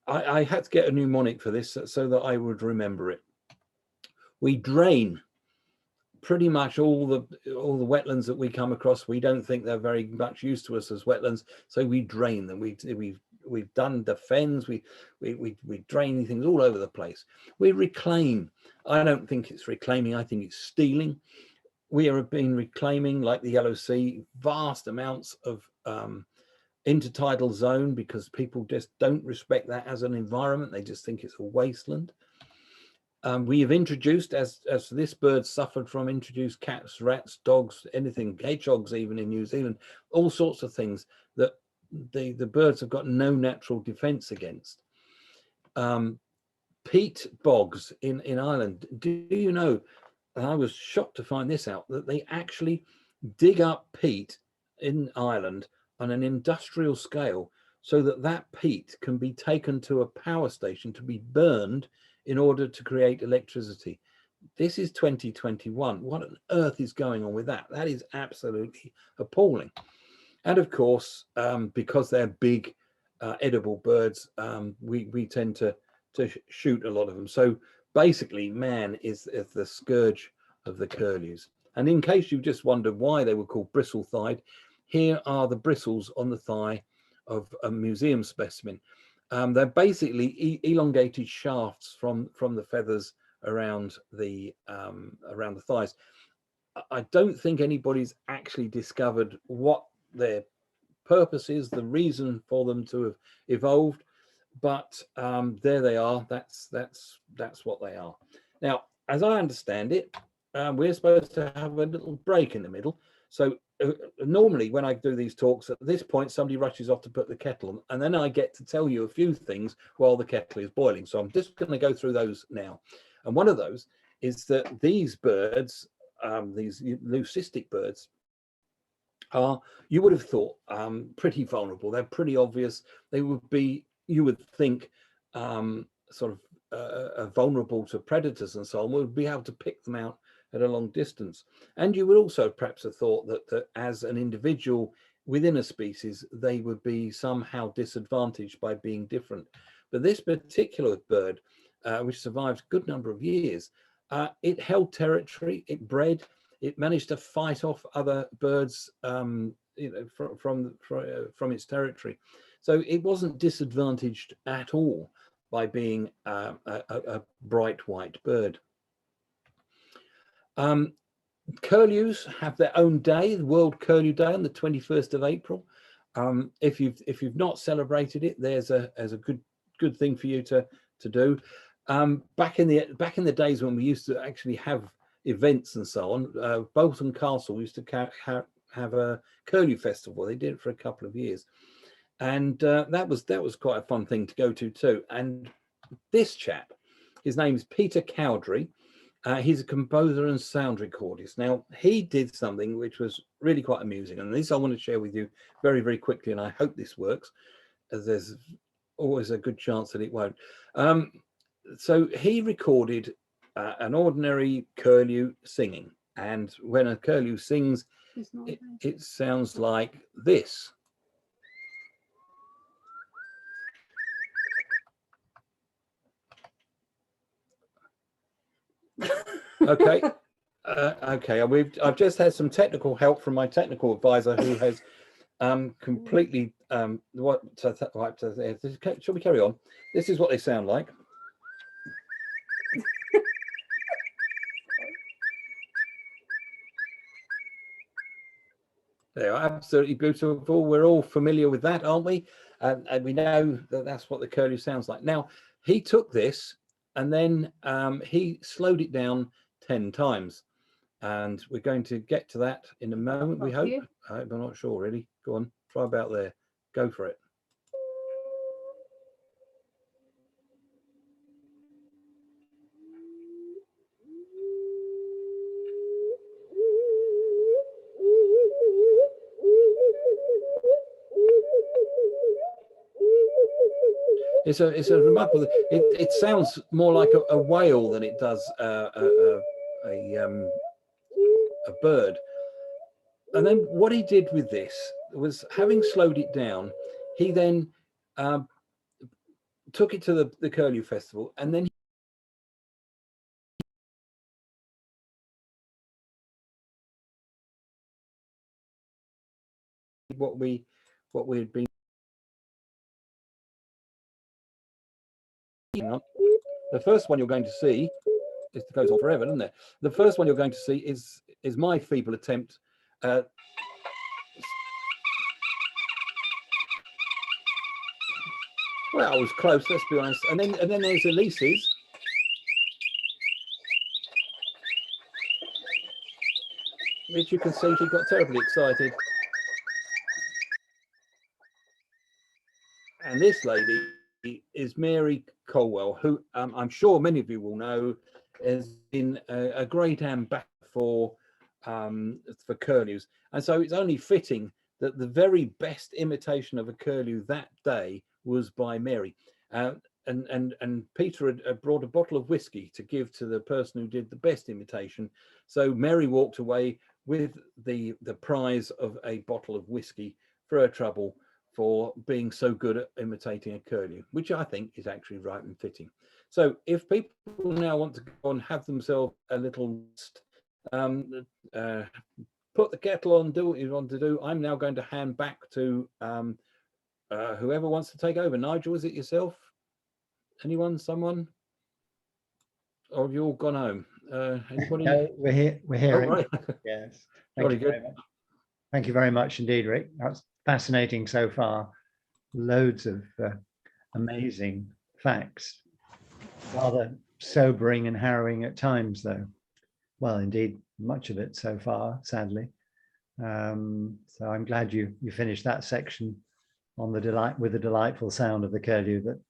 I had to get a mnemonic for this so that I would remember it. We drain pretty much all the wetlands that we come across. We don't think they're very much used to us as wetlands, so we drain them. We've done the fens, we drain things all over the place. We reclaim. I don't think it's reclaiming, I think it's stealing. We have been reclaiming, like the Yellow Sea, vast amounts of intertidal zone, because people just don't respect that as an environment. They just think it's a wasteland. We have introduced, as this bird suffered from, introduced cats, rats, dogs, anything, hedgehogs even in New Zealand, all sorts of things that the birds have got no natural defense against. Peat bogs in Ireland. Do you know, and I was shocked to find this out, that they actually dig up peat in Ireland on an industrial scale so that peat can be taken to a power station to be burned in order to create electricity. This is 2021. What on earth is going on with that? That is absolutely appalling. And of course, because they're big, edible birds, we tend to shoot a lot of them. So basically, man is the scourge of the curlews. And in case you just wondered why they were called bristle-thighed, here are the bristles on the thigh of a museum specimen. They're basically elongated shafts from the feathers around the thighs. I don't think anybody's actually discovered what their purpose is, the reason for them to have evolved, but there they are. That's what they are. Now, as I understand it, we're supposed to have a little break in the middle. So normally when I do these talks, at this point somebody rushes off to put the kettle on, and then I get to tell you a few things while the kettle is boiling. So I'm just going to go through those now. And one of those is that these birds, these leucistic birds, are, you would have thought, pretty vulnerable. They're pretty obvious. They would be, you would think, sort of vulnerable to predators and so on. Would be able to pick them out at a long distance. And you would also perhaps have thought that as an individual within a species, they would be somehow disadvantaged by being different. But this particular bird, which survived a good number of years, it held territory, it bred, it managed to fight off other birds, you know, from its territory. So it wasn't disadvantaged at all by being a bright white bird. Curlews have their own day, the World Curlew Day on the 21st of April. If you've not celebrated it, there's a good thing for you to do. Back in the days when we used to actually have events and so on, Bolton Castle used to have a curlew festival. They did it for a couple of years, and that was quite a fun thing to go to too. And this chap, his name is Peter Cowdrey. He's a composer and sound recordist. Now, he did something which was really quite amusing, and this I want to share with you very, very quickly, and I hope this works, as there's always a good chance that it won't. So he recorded an ordinary curlew singing, and when a curlew sings, it sounds like this. Okay. Okay, I've just had some technical help from my technical advisor, who has completely shall we carry on? This is what they sound like. They are absolutely beautiful. We're all familiar with that, aren't we? And we know that that's what the curlew sounds like. Now, he took this and then he slowed it down 10 times. And we're going to get to that in a moment, we hope. I'm not sure, really. Go on, try about there. Go for it. It's a remarkable. It sounds more like a whale than it does a bird. And then what he did with this was, having slowed it down, he then took it to the Curlew Festival, and then what we had been. The first one you're going to see, it goes on forever, doesn't it? The first one you're going to see is my feeble attempt. Well, I was close, let's be honest. And then there's Elise's. Which you can see she got terribly excited. And this lady is Mary Colwell, who I'm sure many of you will know has been a great ambassador for curlews. And so it's only fitting that the very best imitation of a curlew that day was by Mary. And Peter had brought a bottle of whiskey to give to the person who did the best imitation. So Mary walked away with the prize of a bottle of whiskey for her trouble for being so good at imitating a curlew, which I think is actually right and fitting. So if people now want to go and have themselves a little put the kettle on, do what you want to do, I'm now going to hand back to whoever wants to take over. Nigel, is it yourself? Anyone, someone? Or have you all gone home? Anybody? No, we're here. We're here. Oh, right. Yes. Thank you very much. Thank you very much indeed, Rick. That's fascinating so far. Loads of amazing facts. Rather sobering and harrowing at times, though. Well, indeed, much of it so far, sadly. So I'm glad you finished that section on the delightful sound of the curlew that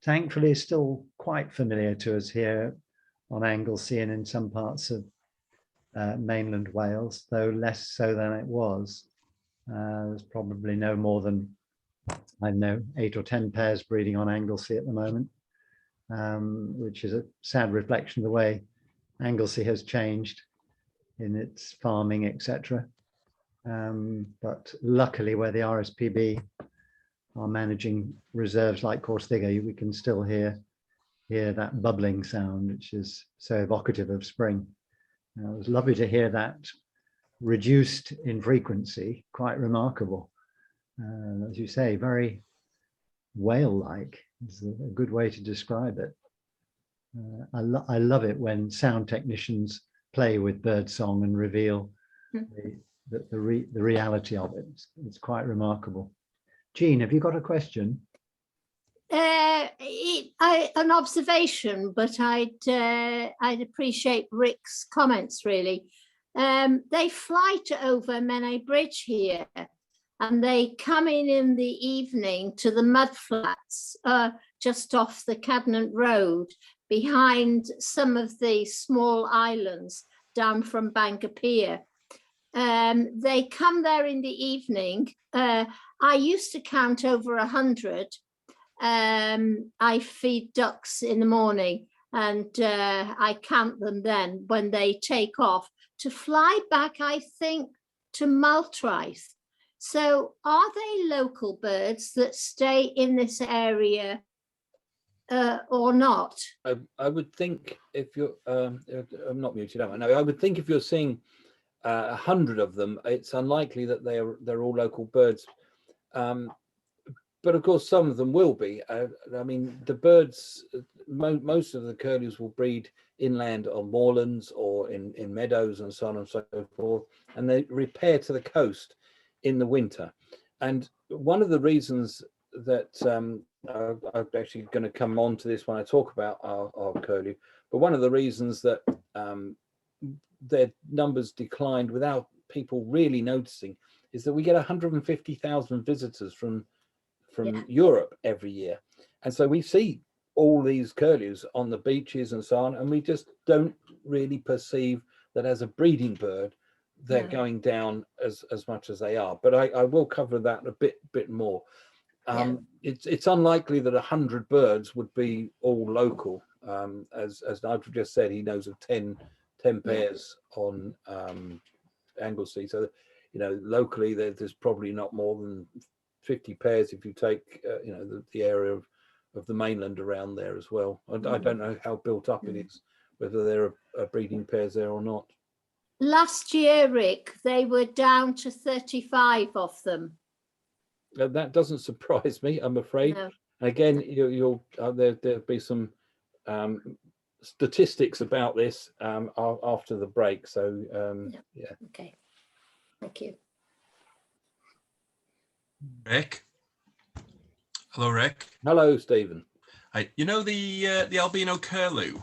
thankfully is still quite familiar to us here on Anglesey and in some parts of mainland Wales, though less so than it was There's probably no more than, I don't know, 8 or 10 pairs breeding on Anglesey at the moment, which is a sad reflection of the way Anglesey has changed in its farming, etc. But luckily, where the RSPB are managing reserves like Corsthigga, we can still hear that bubbling sound, which is so evocative of spring. It was lovely to hear that reduced in frequency, quite remarkable. As you say, very whale-like is a good way to describe it. I love it when sound technicians play with bird song and reveal the reality of it. It's quite remarkable. Jean, have you got a question? An observation, but I'd appreciate Rick's comments really. They fly over Menai Bridge here, and they come in the evening to the mudflats just off the Cadnant Road, behind some of the small islands down from Bangor Pier. They come there in the evening. I used to count over 100. I feed ducks in the morning, and I count them then when they take off to fly back, I think, to Maltraeth. So are they local birds that stay in this area or not? I would think if you're, I'm not muted, am I? No, I would think if you're seeing 100 of them, it's unlikely that they're all local birds. But of course, some of them will be. I mean, the birds, most of the curlews will breed inland on moorlands or in meadows and so on and so forth, and they repair to the coast in the winter. And one of the reasons that I'm actually going to come on to this when I talk about our curlew, but one of the reasons that their numbers declined without people really noticing is that we get 150,000 visitors from Europe every year, and so we see all these curlews on the beaches and so on, and we just don't really perceive that as a breeding bird they're going down as much as they are. But I will cover that a bit more. It's unlikely that 100 birds would be all local. As Nigel just said, he knows of 10 pairs on Anglesey, so locally there's probably not more than 50 pairs if you take the area of the mainland around there as well. I don't know how built up it is, whether there are breeding pairs there or not. Last year, Rick, they were down to 35 of them. That doesn't surprise me, I'm afraid. No. Again, there'll be some statistics about this after the break. So yeah. Okay. Thank you. Rick. Hello, Rick. Hello, Stephen. Hi. You know the albino curlew.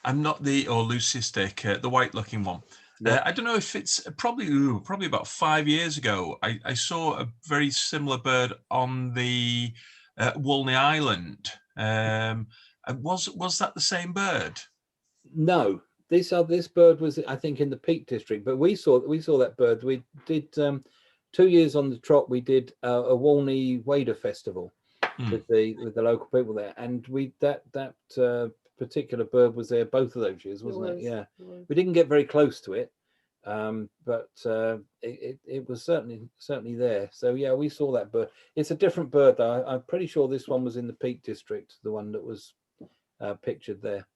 I'm not or leucistic, the white-looking one. Yeah. I don't know if it's probably about 5 years ago. I saw a very similar bird on the Walney Island. Was that the same bird? No, this bird was, I think, in the Peak District. But we saw that bird. We did 2 years on the trot. We did a Walney Wader Festival with the local people there, and that particular bird was there both of those years, wasn't it? Yeah, we didn't get very close to it, but it was certainly there. So yeah, we saw that bird. It's a different bird though. I'm pretty sure this one was in the Peak District, the one that was pictured there.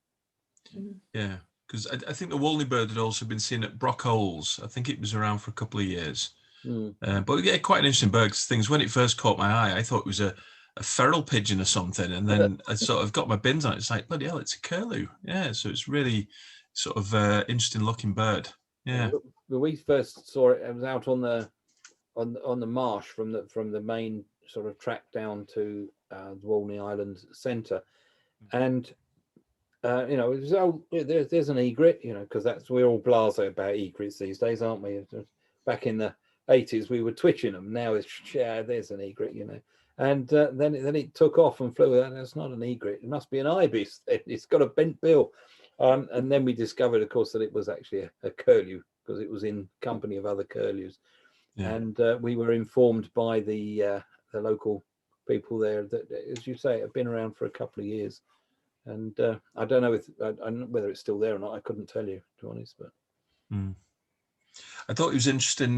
Yeah, because I think the Walney bird had also been seen at Brockholes. I think it was around for a couple of years. But yeah, quite an interesting bird. Because things, when it first caught my eye, I thought it was a feral pigeon or something, and then I sort of got my bins on it. It's like, bloody hell, it's a curlew. Yeah, so it's really sort of interesting looking bird. Yeah. When we first saw it, it was out on the marsh from the main sort of track down to the Walney Island centre, and it was, there's an egret, because we're all blasé about egrets these days, aren't we? Back in the 80s, we were twitching them. Now it's there's an egret, and then it took off and flew. That's not an egret. It must be an ibis. It's got a bent bill. And then we discovered, of course, that it was actually a curlew, because it was in company of other curlews. Yeah. And we were informed by the local people there that, as you say, have been around for a couple of years. And I don't know whether it's still there or not. I couldn't tell you, to be honest. But I thought it was interesting.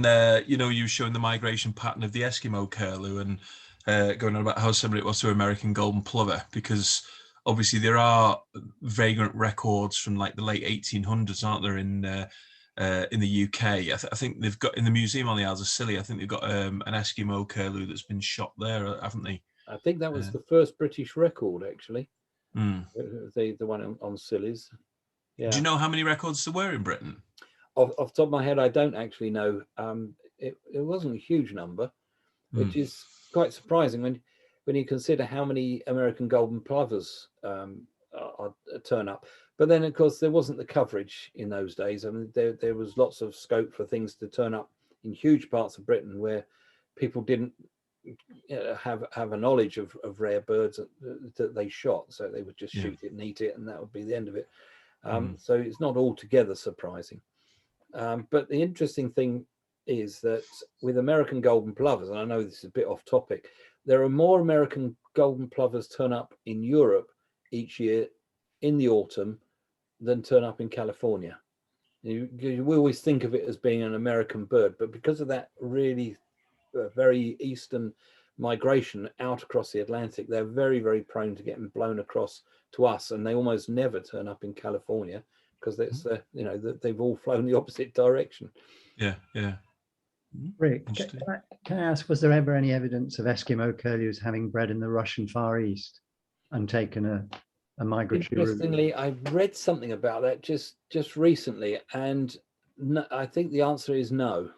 You know, you were showing the migration pattern of the Eskimo curlew and going on about how similar it was to American golden plover, because obviously there are vagrant records from like the late 1800s, aren't there, in the UK? I think they've got in the museum on the Isles of Scilly. I think they've got an Eskimo curlew that's been shot there, haven't they? I think that was the first British record, actually. Mm. The one on Scilly's. Yeah. Do you know how many records there were in Britain? Off the top of my head, I don't actually know. It wasn't a huge number, which is quite surprising when you consider how many American golden plovers turn up. But then, of course, there wasn't the coverage in those days. I mean, there was lots of scope for things to turn up in huge parts of Britain where people didn't have a knowledge of rare birds that they shot. So they would just shoot it and eat it, and that would be the end of it. So it's not altogether surprising. But the interesting thing is that with American golden plovers, and I know this is a bit off topic, there are more American golden plovers turn up in Europe each year in the autumn than turn up in California. We always think of it as being an American bird, but because of that really very eastern migration out across the Atlantic, they're very, very prone to getting blown across to us, and they almost never turn up in California because it's they've all flown the opposite direction. Yeah. Rick, can I ask, was there ever any evidence of Eskimo curlews having bred in the Russian Far East and taken a migratory route? Interestingly, I read something about that just recently, and no, I think the answer is no.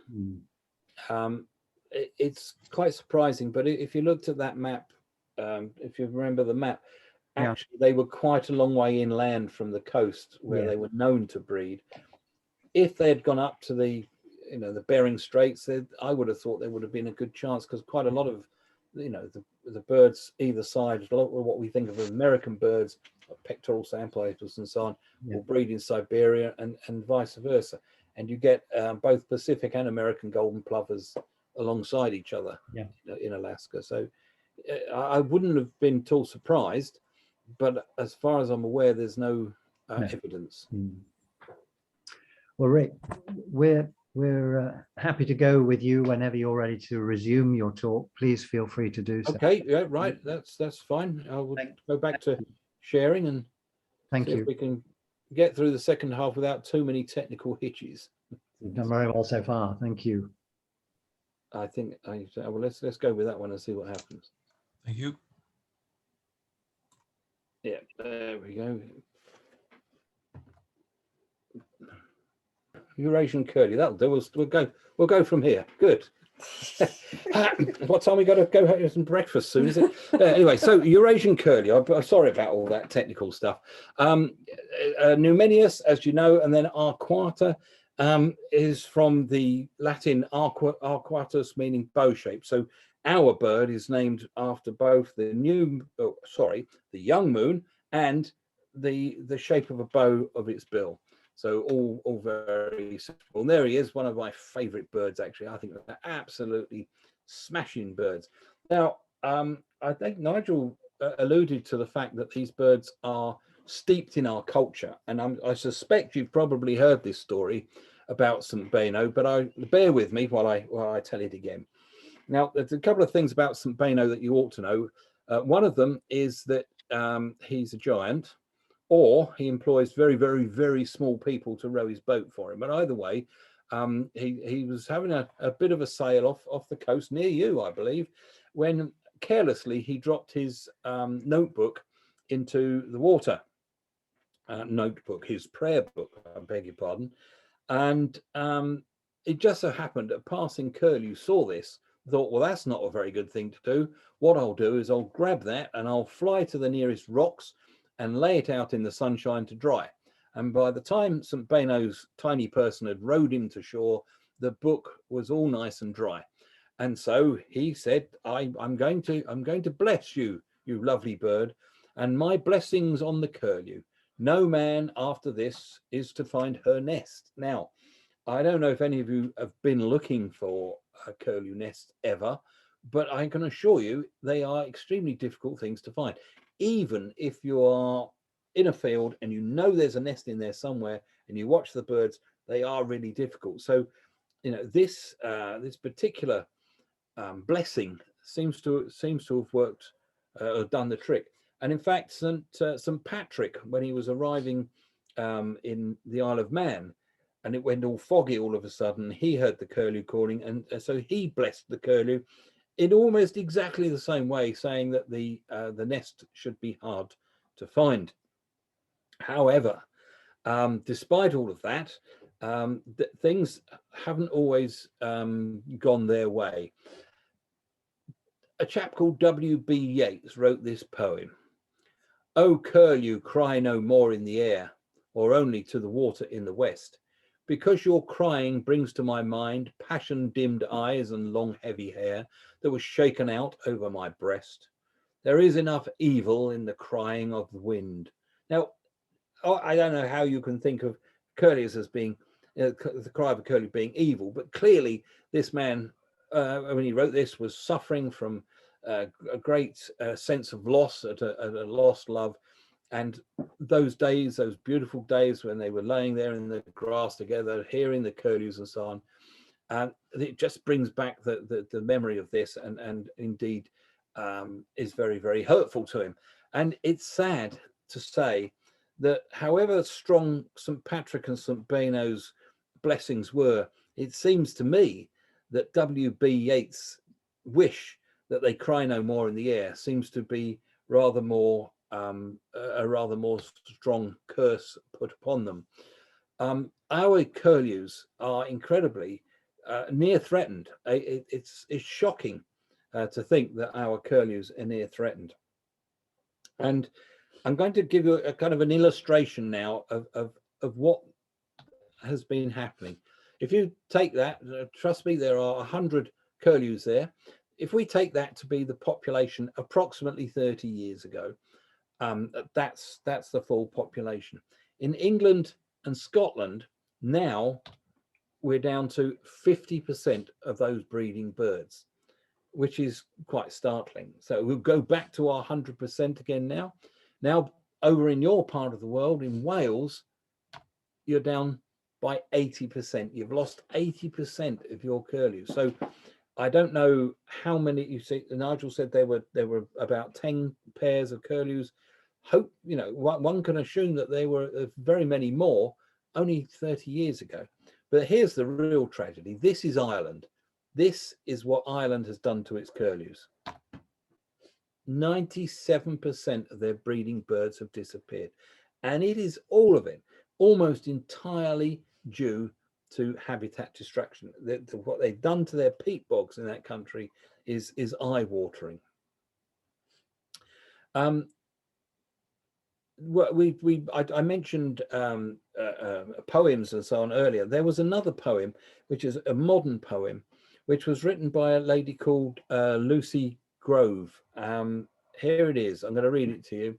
It's quite surprising, but if you looked at that map, if you remember the map, actually they were quite a long way inland from the coast where they were known to breed. If they had gone up to the Bering Straits, I would have thought there would have been a good chance, because quite a lot of the birds either side, what we think of as American birds, pectoral sandpipers and so on, will breed in Siberia and vice versa, and you get both Pacific and American golden plovers alongside each other in Alaska. So I wouldn't have been at all surprised, but as far as I'm aware, there's no evidence. Well, Rick, we're happy to go with you whenever you're ready to resume your talk. Please feel free to do so. Okay, yeah, right. That's fine. I will go back to sharing and see if we can get through the second half without too many technical hitches. You've done very well so far. Thank you. I think well, let's go with that one and see what happens. Thank you. Yeah, there we go. Eurasian curlew, that'll do. We'll go from here. Good. What time we got to go have some breakfast soon, is it? Anyway, so Eurasian curlew. I'm sorry about all that technical stuff. Numenius, as you know, and then arquata is from the Latin arquatus, meaning bow shape. So our bird is named after both the young moon and the shape of a bow of its bill. So all very simple. And there he is, one of my favorite birds, actually. I think they're absolutely smashing birds. Now, I think Nigel alluded to the fact that these birds are steeped in our culture. And I suspect you've probably heard this story about St. Beino, but bear with me while I tell it again. Now, there's a couple of things about St. Beino that you ought to know. One of them is that he's a giant, or he employs very, very, very small people to row his boat for him. But either way, he was having a bit of a sail off the coast near you, I believe, when carelessly he dropped his notebook into the water. His prayer book, I beg your pardon. And it just so happened a passing curlew saw this, thought, well, that's not a very good thing to do. What I'll do is I'll grab that and I'll fly to the nearest rocks and lay it out in the sunshine to dry. And by the time St. Beino's tiny person had rowed him to shore, the book was all nice and dry. And so he said, I'm going to bless you, you lovely bird, and my blessings on the curlew. No man after this is to find her nest. Now, I don't know if any of you have been looking for curlew nests ever, but I can assure you they are extremely difficult things to find. Even if you are in a field and you know there's a nest in there somewhere and you watch the birds, they are really difficult. So, you know, this particular blessing seems to have worked, done the trick. And in fact, St. Patrick, when he was arriving in the Isle of Man, and it went all foggy all of a sudden, he heard the curlew calling, and so he blessed the curlew in almost exactly the same way, saying that the nest should be hard to find. However, despite all of that, things haven't always gone their way. A chap called W.B. Yeats wrote this poem. "O curlew, cry no more in the air, or only to the water in the west, because your crying brings to my mind passion-dimmed eyes and long heavy hair that was shaken out over my breast. There is enough evil in the crying of the wind." Now, I don't know how you can think of curlews as being, the cry of a curlew being evil, but clearly this man, when he wrote this, was suffering from a great sense of loss at a lost love. And those days, those beautiful days when they were laying there in the grass together, hearing the curlews and so on, it just brings back the memory of this, and indeed is very, very hurtful to him. And it's sad to say that however strong St. Patrick and St. Beino's blessings were, it seems to me that W.B. Yeats' wish that they cry no more in the air seems to be rather more a rather more strong curse put upon them. Our curlews are incredibly near threatened. It's shocking to think that our curlews are near threatened. And I'm going to give you a kind of an illustration now of what has been happening. If you take that, trust me, there are 100 curlews there. If we take that to be the population approximately 30 years ago, that's the full population. In England and Scotland, now we're down to 50% of those breeding birds, which is quite startling. So we'll go back to our 100% again now. Now, over in your part of the world, in Wales, you're down by 80%. You've lost 80% of your curlews. So I don't know how many. You see, Nigel said there were about 10 pairs of curlews. Hope, you know, one can assume that there were very many more only 30 years ago. But here's the real tragedy. This is Ireland. This is what Ireland has done to its curlews. 97% of their breeding birds have disappeared, and it is all of it almost entirely due to habitat destruction. What they've done to their peat bogs in that country is eye-watering. I mentioned poems and so on earlier. There was another poem, which is a modern poem, which was written by a lady called Lucy Grove. Here it is. I'm going to read it to you.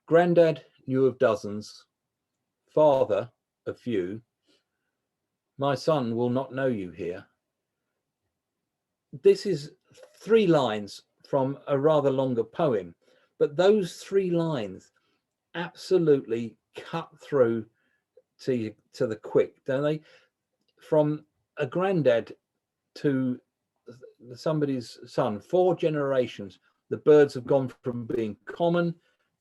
Grandad knew of dozens, father of few. My son will not know you here. This is 3 lines from a rather longer poem, but those 3 lines absolutely cut through to the quick, don't they? From a granddad to somebody's son, 4 generations, the birds have gone from being common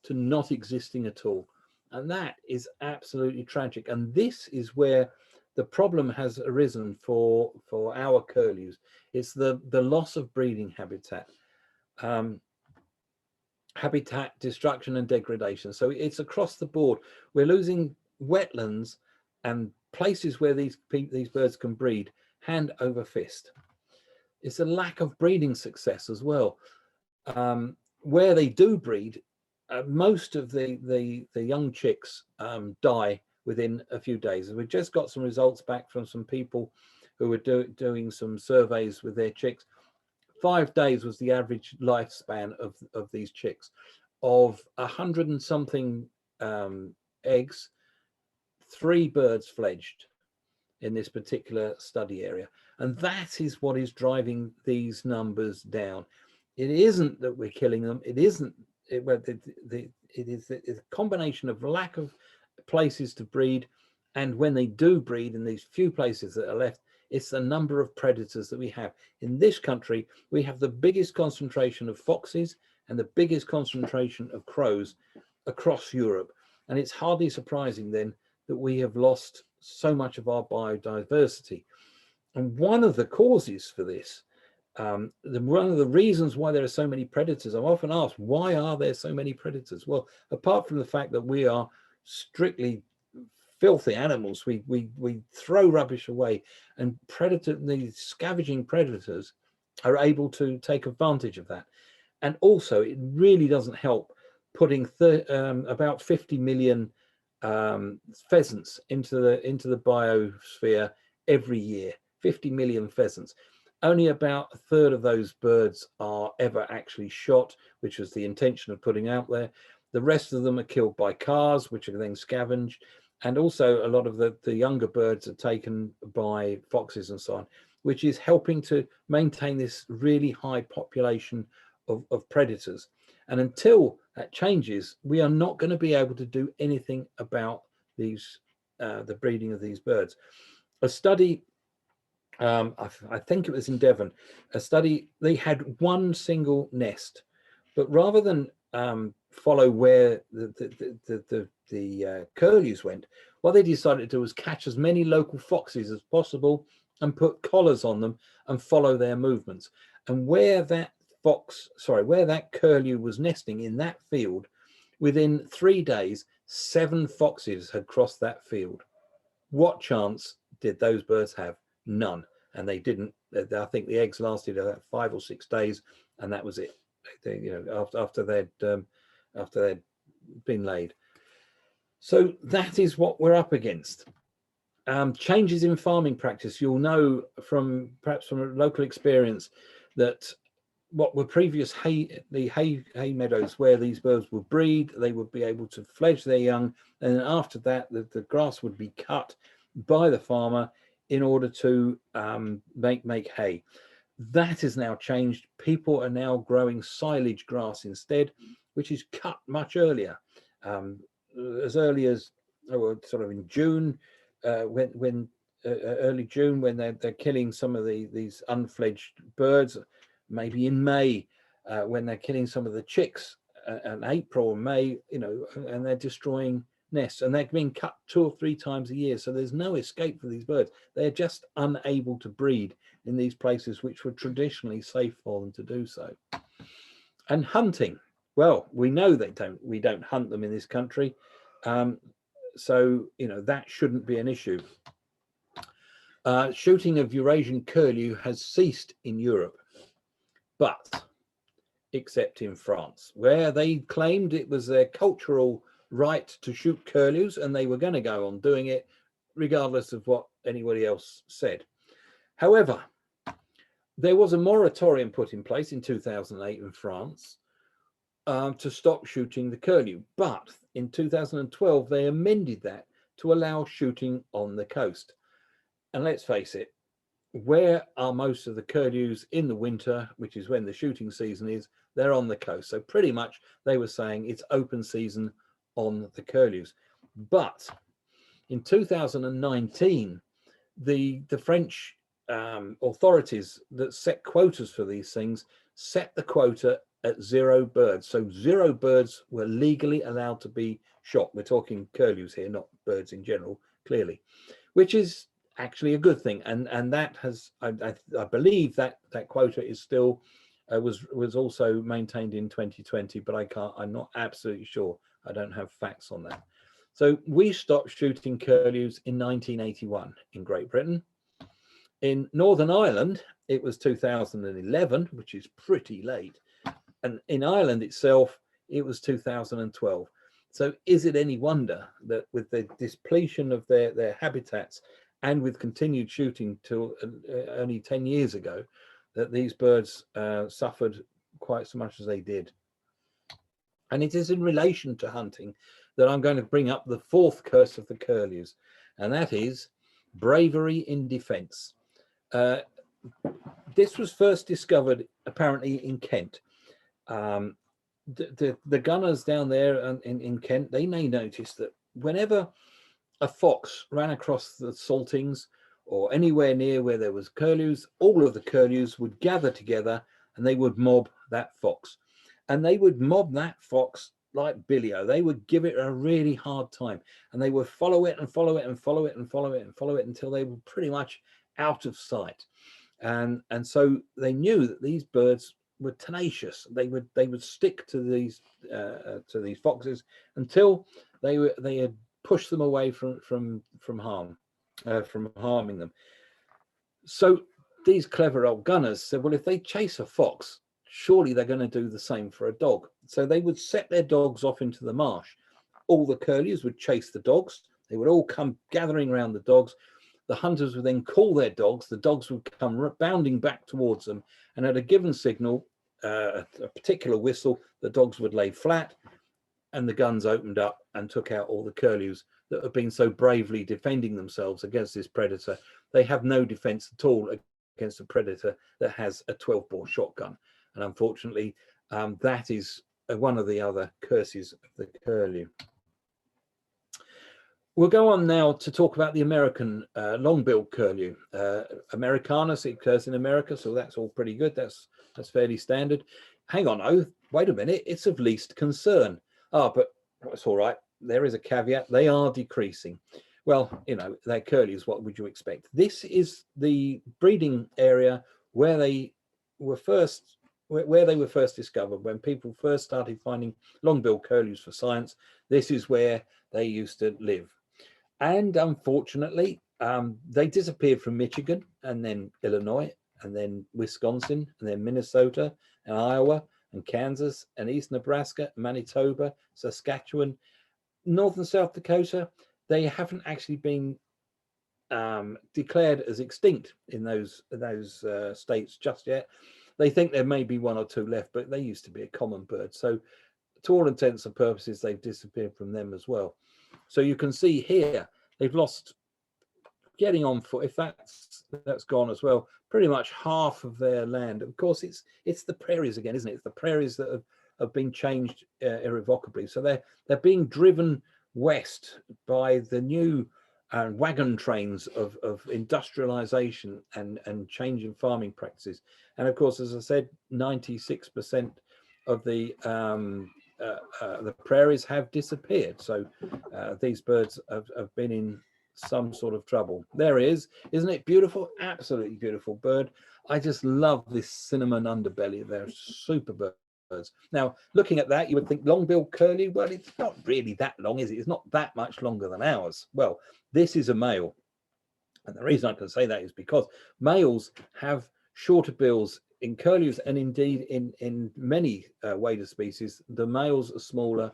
to not existing at all. And that is absolutely tragic. And this is where the problem has arisen for our curlews. It's the loss of breeding habitat, habitat destruction and degradation. So it's across the board. We're losing wetlands and places where these birds can breed hand over fist. It's a lack of breeding success as well. Where they do breed, most of the young chicks die within a few days. We've just got some results back from some people who were doing some surveys with their chicks. 5 days was the average lifespan of these chicks. Of 100 and something eggs, 3 birds fledged. in this particular study area. And that is what is driving these numbers down. It isn't that we're killing them. It isn't, it is a combination of lack of places to breed. And when they do breed in these few places that are left, it's the number of predators that we have. In this country, we have the biggest concentration of foxes and the biggest concentration of crows across Europe. And it's hardly surprising then that we have lost so much of our biodiversity. And one of the causes for this, one of the reasons why there are so many predators, I'm often asked, why are there so many predators? Well, apart from the fact that we are strictly filthy animals, we throw rubbish away, and these scavenging predators are able to take advantage of that. And also, it really doesn't help putting about 50 million pheasants into the biosphere every year. 50 million pheasants. Only about a third of those birds are ever actually shot, which was the intention of putting out there. The rest of them are killed by cars, which are then scavenged. And also a lot of the younger birds are taken by foxes and so on, which is helping to maintain this really high population of predators. And until that changes, we are not going to be able to do anything about these, the breeding of these birds. A study, I think it was in Devon, a study, they had one single nest, but rather than follow where the curlews went, what they decided to do was catch as many local foxes as possible and put collars on them and follow their movements. And where that curlew was nesting in that field, within 3 days, 7 foxes had crossed that field. What chance did those birds have? None. And they didn't. I think the eggs lasted about 5 or 6 days, and that was it. They, after they'd been laid. So that is what we're up against. Changes in farming practice. You'll know perhaps from a local experience that what were previous hay meadows where these birds would breed, they would be able to fledge their young, and after that the grass would be cut by the farmer in order to make hay. That has now changed. People are now growing silage grass instead, which is cut much earlier, as early as sort of in June, early June, when they're killing some of these unfledged birds. Maybe in May, when they're killing some of the chicks, and April and May, and they're destroying nests, and they're being cut 2 or 3 times a year. So there's no escape for these birds. They're just unable to breed in these places which were traditionally safe for them to do so. And hunting, well, we know we don't hunt them in this country. So, that shouldn't be an issue. Shooting of Eurasian curlew has ceased in Europe, but except in France, where they claimed it was their cultural right to shoot curlews, and they were going to go on doing it regardless of what anybody else said. However, there was a moratorium put in place in 2008 in France to stop shooting the curlew, but in 2012 they amended that to allow shooting on the coast. And let's face it, where are most of the curlews in the winter, which is when the shooting season is? They're on the coast. So pretty much they were saying it's open season on the curlews. But in 2019, the French authorities that set quotas for these things set the quota at 0 birds. So 0 birds were legally allowed to be shot. We're talking curlews here, not birds in general, clearly, which is actually a good thing. And that has, I believe that quota is still was also maintained in 2020, but I'm not absolutely sure. I don't have facts on that. So we stopped shooting curlews in 1981 in Great Britain. In Northern Ireland, it was 2011, which is pretty late. And in Ireland itself, it was 2012. So is it any wonder that with the depletion of their habitats and with continued shooting till only 10 years ago, that these birds suffered quite so much as they did? And it is in relation to hunting that I'm going to bring up the 4th curse of the curlews, and that is bravery in defense. This was first discovered apparently in Kent. The gunners down there in Kent, they may notice that whenever a fox ran across the saltings or anywhere near where there was curlews, all of the curlews would gather together and they would mob that fox. And they would mob that fox like Billy-O. They would give it a really hard time, and they would follow it and follow it and follow it and follow it and follow it until they were pretty much out of sight. And so they knew that these birds were tenacious. They would stick to these foxes until they had pushed them away from harming them. So these clever old gunners said, well, if they chase a fox, surely they're going to do the same for a dog. So they would set their dogs off into the marsh. All the curlews would chase the dogs. They would all come gathering around the dogs. The hunters would then call their dogs. The dogs would come bounding back towards them. And at a given signal, a particular whistle, the dogs would lay flat and the guns opened up and took out all the curlews that have been so bravely defending themselves against this predator. They have no defense at all against a predator that has a 12-bore shotgun. And unfortunately, that is one of the other curses of the curlew. We'll go on now to talk about the American long-billed curlew. Americanus, it occurs in America, so that's all pretty good. That's fairly standard. Hang on, oh, wait a minute, it's of least concern. But it's all right. There is a caveat. They are decreasing. Well, you know, they're curlews. What would you expect? This is the breeding area where they were first discovered, when people first started finding long-billed curlews for science. This is where they used to live. And unfortunately, they disappeared from Michigan and then Illinois and then Wisconsin and then Minnesota and Iowa and Kansas and East Nebraska, Manitoba, Saskatchewan, North and South Dakota. They haven't actually been declared as extinct in those states just yet. They think there may be one or two left, but they used to be a common bird. So to all intents and purposes, they've disappeared from them as well. So you can see here, they've lost, getting on for, if that's gone as well, pretty much half of their land. Of course, it's the prairies again, isn't it? It's the prairies that have been changed irrevocably. So they're being driven west by the new wagon trains of industrialization and change in farming practices. And of course, as I said, 96% of the prairies have disappeared. So these birds have been in some sort of trouble. There he is. Isn't it beautiful? Absolutely beautiful bird. I just love this cinnamon underbelly. They're super birds. Now, looking at that, you would think long-billed curlew. Well, it's not really that long, is it? It's not that much longer than ours. Well, this is a male. And the reason I can say that is because males have shorter bills in curlews, and indeed in many waders species, the males are smaller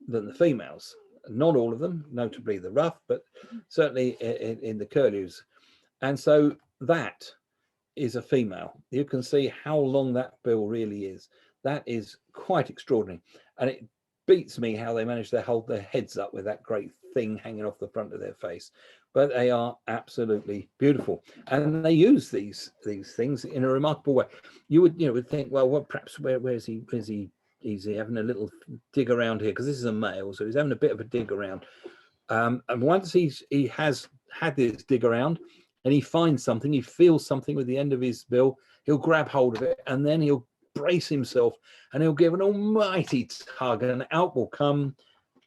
than the females. Not all of them, notably the ruff, but certainly in the curlews. And so that is a female. You can see how long that bill really is. That is quite extraordinary. And it beats me how they manage to hold their heads up with that great thing hanging off the front of their face. But they are absolutely beautiful, and they use these things in a remarkable way. You would think, well, perhaps where's he having a little dig around here, because this is a male, so he's having a bit of a dig around. And once he has had this dig around and he finds something, he feels something with the end of his bill, he'll grab hold of it and then he'll brace himself and he'll give an almighty tug, and out will come,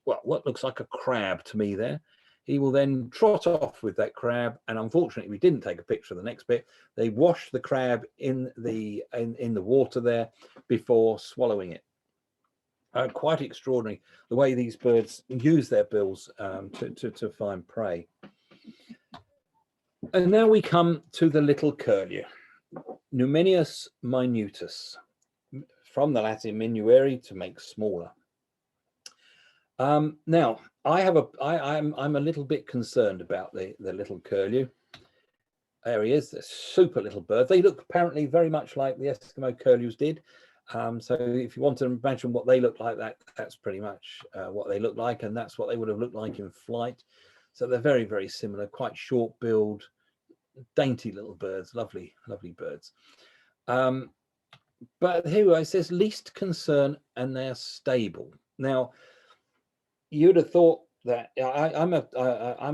well, what looks like a crab to me there. He will then trot off with that crab, and unfortunately we didn't take a picture of the next bit. They wash the crab in the water there before swallowing it. Quite extraordinary the way these birds use their bills to find prey. And now we come to the little curlew, Numenius minutus, from the Latin minuere, to make smaller. Now I'm a little bit concerned about the little curlew. There he is, a super little bird. They look apparently very much like the Eskimo curlews did. So if you want to imagine what they look like, that's pretty much what they look like, and that's what they would have looked like in flight. So they're very, very similar, quite short-billed, dainty little birds, lovely, lovely birds. But here it says least concern, and they're stable. Now, you'd have thought that I'm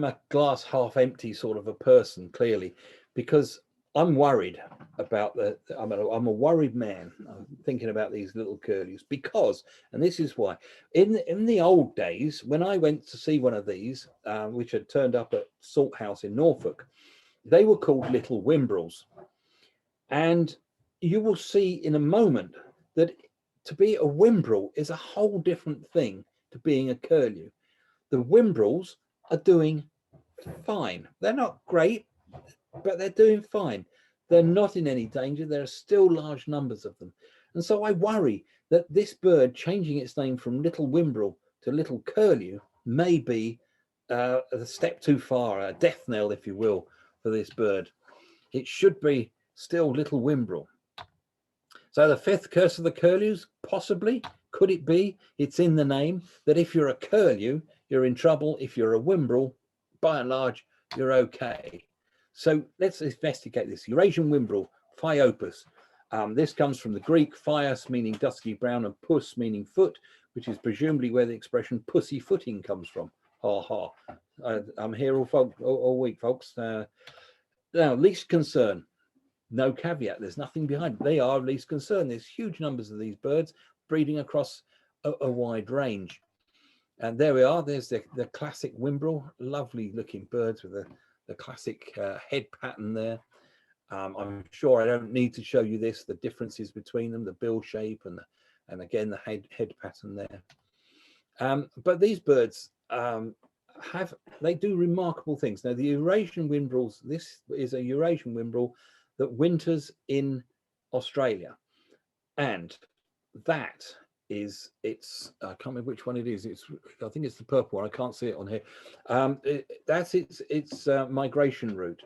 a glass half empty sort of a person, clearly, because I'm worried about I'm a worried man. I'm thinking about these little curlews because, and this is why, in the old days when I went to see one of these, which had turned up at Salthouse in Norfolk, they were called little Wimbrels, and you will see in a moment that to be a Wimbrel is a whole different thing to being a curlew. The Wimbrels are doing fine. They're not great, but they're doing fine. They're not in any danger. There are still large numbers of them. And so I worry that this bird changing its name from little Wimbrel to little curlew may be a step too far, a death knell, if you will, for this bird. It should be still little Wimbrel. So the fifth curse of the curlews, possibly, could it be? It's in the name that if you're a curlew, you're in trouble. If you're a Wimbrel, by and large, you're okay. So let's investigate this. Eurasian Wimbrel, Phaeopus. This comes from the Greek phaeos, meaning dusky brown, and pus, meaning foot, which is presumably where the expression pussy footing comes from. Ha ha. I'm here all week, folks. Now, least concern. No caveat. There's nothing behind it. They are of least concern. There's huge numbers of these birds breeding across a wide range. And there we are. There's the classic Wimbrel. Lovely looking birds with the classic head pattern there. I'm sure I don't need to show you this, the differences between them, the bill shape and again, the head pattern there. But these birds they do remarkable things. Now, the Eurasian Wimbrels, this is a Eurasian Wimbrel that winters in Australia, and that is I can't remember which one it is. I think it's the purple one. I can't see it on here. That's its migration route.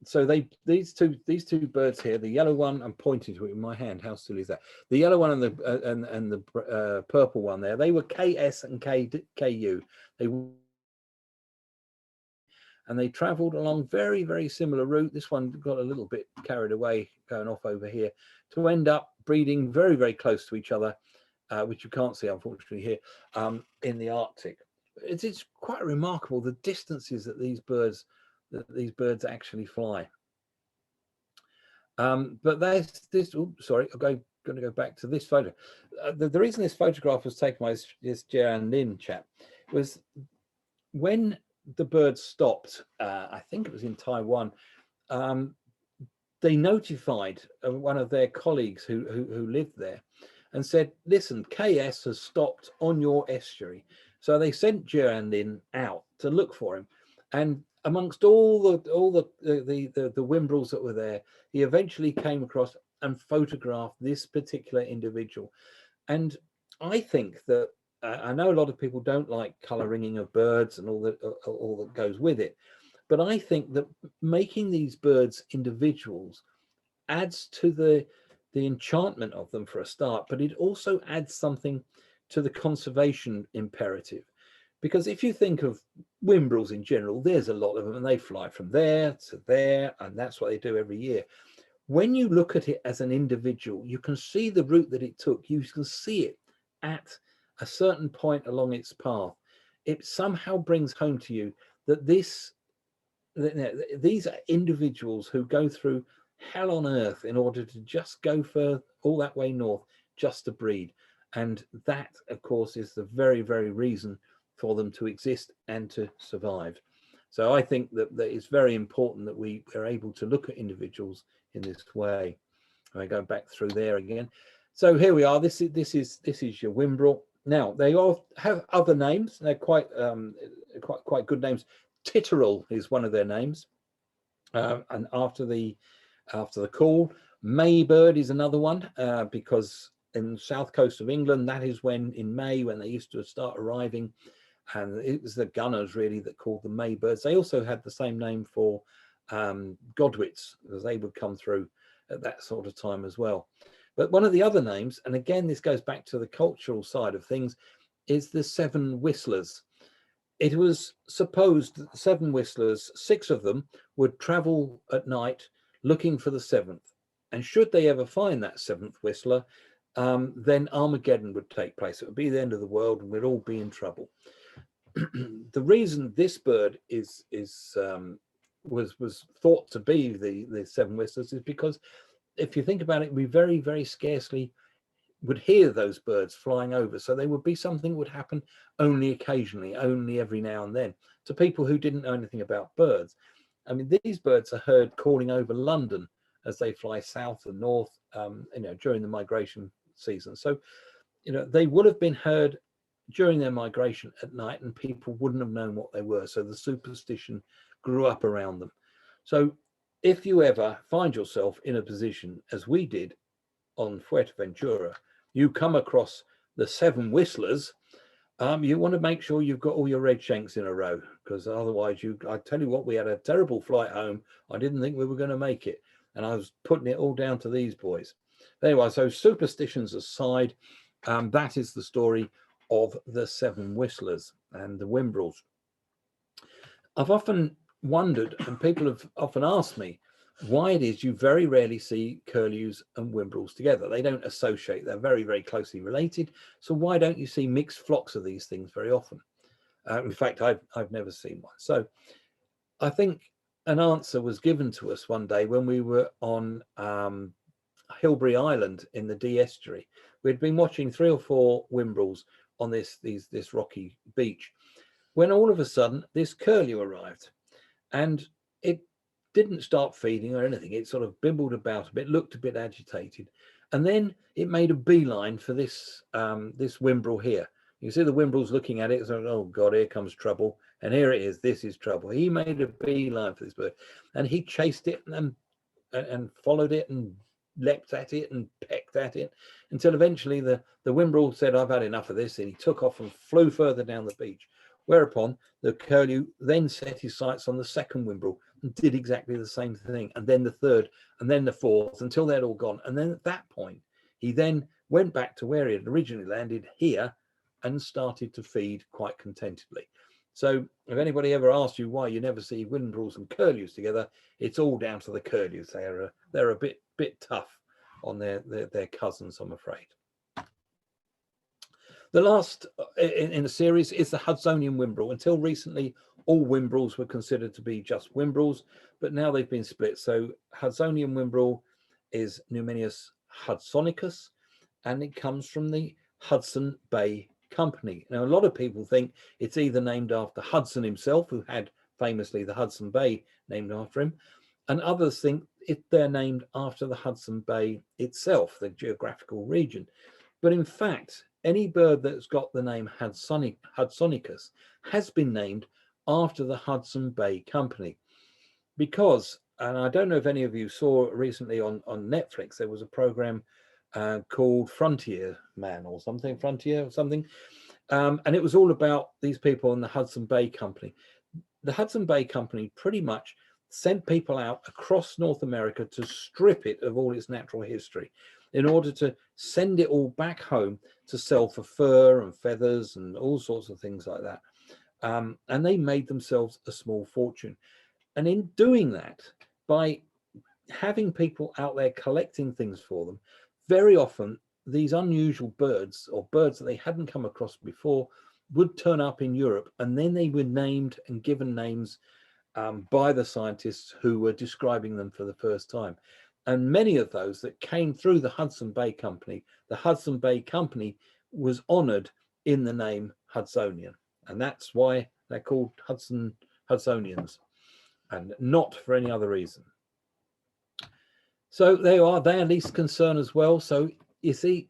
So these two birds here, the yellow one, I'm pointing to it in my hand. How silly is that? The yellow one and the purple one there, they were KS and KU. They traveled along very, very similar route. This one got a little bit carried away going off over here to end up breeding very, very close to each other, which you can't see, unfortunately, here in the Arctic. It's quite remarkable the distances that these birds actually fly. But there's this. Oops, sorry, I'm going to go back to this photo. The reason this photograph was taken by this Jian Lin chap was when the bird stopped. I think it was in Taiwan. They notified one of their colleagues who lived there, and said, "Listen, KS has stopped on your estuary." So they sent Jian Lin out to look for him, and amongst all the Wimbrels that were there, he eventually came across and photographed this particular individual. And I think that I know a lot of people don't like color ringing of birds and all that goes with it, but I think that making these birds individuals adds to the enchantment of them for a start, but it also adds something to the conservation imperative. Because if you think of Wimbrels in general, there's a lot of them and they fly from there to there, and that's what they do every year. When you look at it as an individual, you can see the route that it took. You can see it at a certain point along its path. It somehow brings home to you that these are individuals who go through hell on earth in order to just go for all that way north just to breed. And that, of course, is the very, very reason for them to exist and to survive. So I think that it's very important that we are able to look at individuals in this way. I go back through there again. So here we are. This is your Wimbrel. Now they all have other names. They're quite good names. Titterel is one of their names, and after the call. Maybird is another one, because in the south coast of England, that is when in May when they used to start arriving, and it was the gunners really that called them Maybirds. They also had the same name for Godwits, because they would come through at that sort of time as well. But one of the other names, and again this goes back to the cultural side of things, is the Seven Whistlers. it was supposed that the seven whistlers, 6 of them, would travel at night looking for the 7th. And should they ever find that 7th whistler, then Armageddon would take place. It would be the end of the world and we'd all be in trouble. The reason this bird was thought to be the 7 whistlers is because if you think about it, we very, very scarcely would hear those birds flying over. So they would be something that would happen only occasionally, only every now and then, to people who didn't know anything about birds. I mean, these birds are heard calling over London as they fly south and north, during the migration season. So, they would have been heard during their migration at night and people wouldn't have known what they were. So the superstition grew up around them. So if you ever find yourself in a position, as we did on Fuerteventura, you come across the 7 whistlers, you want to make sure you've got all your Redshanks in a row, because otherwise I tell you what, we had a terrible flight home. I didn't think we were going to make it. And I was putting it all down to these boys. Anyway, so superstitions aside, that is the story of the 7 whistlers and the Whimbrels. I've often wondered, and people have often asked me, why it is you very rarely see curlews and Whimbrels together. They don't associate. They're very, very closely related. So why don't you see mixed flocks of these things very often? In fact, I've never seen one. So I think an answer was given to us one day when we were on Hilbury Island in the Dee estuary. We'd been watching 3 or 4 Whimbrels on this rocky beach, when all of a sudden this curlew arrived, and it didn't start feeding or anything. It sort of bimbled about a bit, looked a bit agitated, and then it made a beeline for this Whimbrel here. You see the Whimbrel's looking at it, so, oh God, here comes trouble. And here it is, this is trouble. He made a beeline for this bird, and he chased it and followed it and leapt at it and pecked at it until eventually the Whimbrel said, I've had enough of this, and he took off and flew further down the beach. Whereupon the curlew then set his sights on the 2nd Whimbrel and did exactly the same thing, and then the 3rd, and then the 4th, until they'd all gone. And then at that point, he then went back to where he had originally landed here and started to feed quite contentedly. So if anybody ever asks you why you never see Whimbrels and curlews together, it's all down to the curlews. They're a bit tough on their cousins, I'm afraid. The last in the series is the Hudsonian Whimbrel. Until recently, all Whimbrels were considered to be just Whimbrels, but now they've been split. So Hudsonian Whimbrel is Numenius hudsonicus, and it comes from the Hudson Bay Company. Now, a lot of people think it's either named after Hudson himself, who had famously the Hudson Bay named after him, and others think they're named after the Hudson Bay itself, the geographical region. But in fact, any bird that's got the name hudsonicus has been named after the Hudson Bay Company, because, and I don't know if any of you saw recently on Netflix, there was a program called Frontier Man or something, and it was all about these people in the Hudson Bay Company. The Hudson Bay Company pretty much sent people out across North America to strip it of all its natural history in order to send it all back home to sell for fur and feathers and all sorts of things like that. And they made themselves a small fortune. And in doing that, by having people out there collecting things for them, very often these unusual birds, or birds that they hadn't come across before, would turn up in Europe, and then they were named and given names by the scientists who were describing them for the first time. And many of those that came through the Hudson Bay Company, the Hudson Bay Company was honored in the name Hudsonian. And that's why they're called Hudsonians, and not for any other reason. So they are their least concern as well. So you see,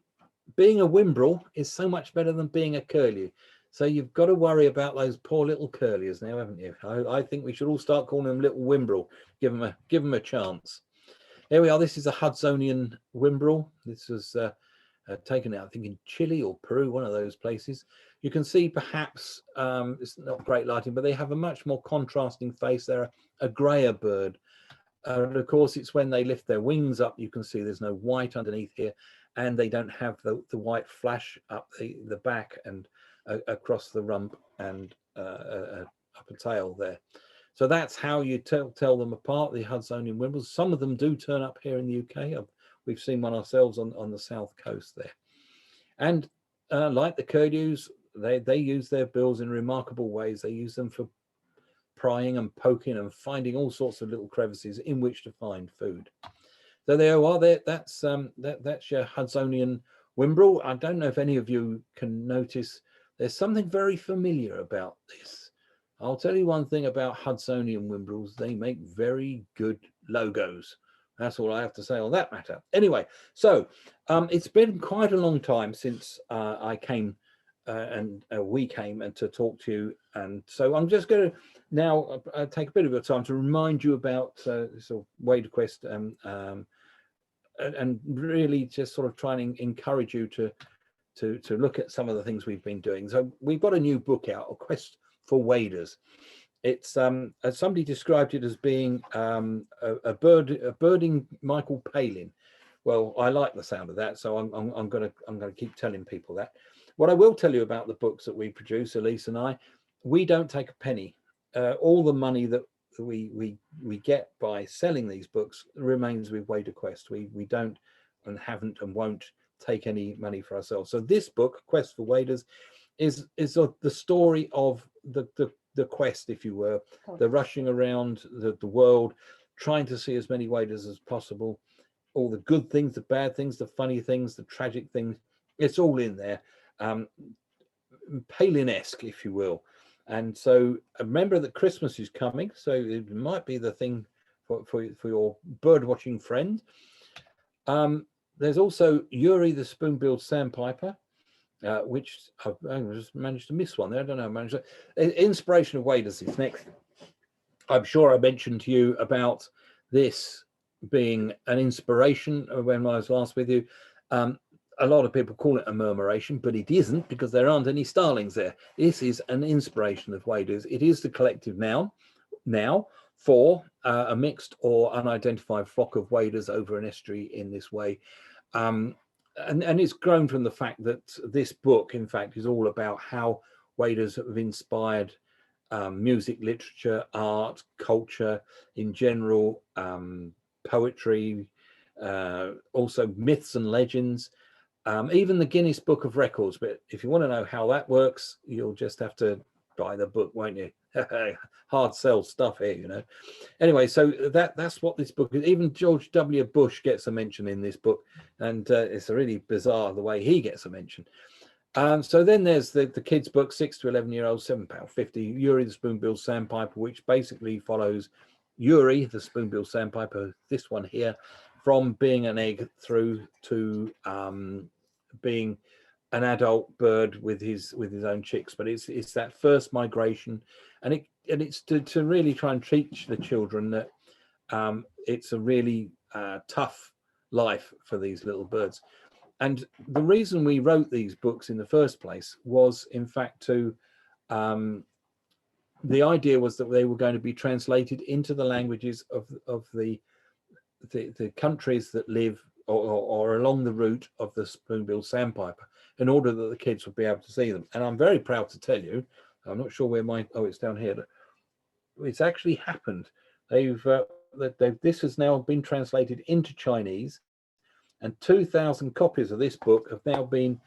being a Whimbrel is so much better than being a curlew. So you've got to worry about those poor little curlews now, haven't you? I think we should all start calling them little Whimbrel. Give them a chance. Here we are. This is a Hudsonian Whimbrel. This was taken out, I think, in Chile or Peru, one of those places. You can see perhaps it's not great lighting, but they have a much more contrasting face. They're a grayer bird. And of course, it's when they lift their wings up, you can see there's no white underneath here, and they don't have the white flash up the back and across the rump and up a tail there. So that's how you tell them apart, the Hudsonian Wimbles. Some of them do turn up here in the UK. We've seen one ourselves on the south coast there. And like the curlews, they use their bills in remarkable ways. They use them for prying and poking and finding all sorts of little crevices in which to find food. So there you are. That's your Hudsonian Wimbrel. I don't know if any of you can notice there's something very familiar about this. I'll tell you one thing about Hudsonian Wimbrels. They make very good logos. That's all I have to say on that matter. Anyway, so it's been quite a long time since I came and we came and to talk to you. And so I'm just going to now take a bit of your time to remind you about sort of WaderQuest and really just sort of try and encourage you to look at some of the things we've been doing. So we've got a new book out, A Quest for Waders. It's as somebody described it as being a birding Michael Palin. Well, I like the sound of that, so I'm going to keep telling people that. What I will tell you about the books that we produce, Elise and I, we don't take a penny. All the money that we get by selling these books remains with WaderQuest. We don't and haven't and won't take any money for ourselves. So this book, Quest for Waders, is the story of the quest, if you were, the rushing around the world, trying to see as many waders as possible, all the good things, the bad things, the funny things, the tragic things. It's all in there, Palin-esque, if you will. And so remember that Christmas is coming, so it might be the thing for your bird watching friend. There's also Yuri the Spoon-billed Sandpiper, which I just managed to miss one there. I don't know. Inspiration of Waders is next. I'm sure I mentioned to you about this being an inspiration when I was last with you. A lot of people call it a murmuration, but it isn't, because there aren't any starlings there. This is an inspiration of Waders. It is the collective noun now for a mixed or unidentified flock of waders over an estuary in this way. And it's grown from the fact that this book, in fact, is all about how waders have inspired music, literature, art, culture in general, poetry, also myths and legends, even the Guinness Book of Records. But if you want to know how that works, you'll just have to buy the book, won't you? Hard sell stuff here, you know. Anyway, so that's what this book is. Even George W. Bush gets a mention in this book, and it's really bizarre the way he gets a mention. So then there's the kids' book, 6 to 11-year-olds, £7.50, Yuri the Spoon-billed Sandpiper, which basically follows Yuri the Spoon-billed Sandpiper, this one here, from being an egg through to being an adult bird with his own chicks. But it's that first migration, and it's to really try and teach the children that it's a really tough life for these little birds. And the reason we wrote these books in the first place was, in fact, to the idea was that they were going to be translated into the languages of the countries that live or along the route of the spoon-billed sandpiper, in order that the kids would be able to see them. And I'm very proud to tell you, I'm not sure where it's down here. It's actually happened. This has now been translated into Chinese, and 2,000 copies of this book have now been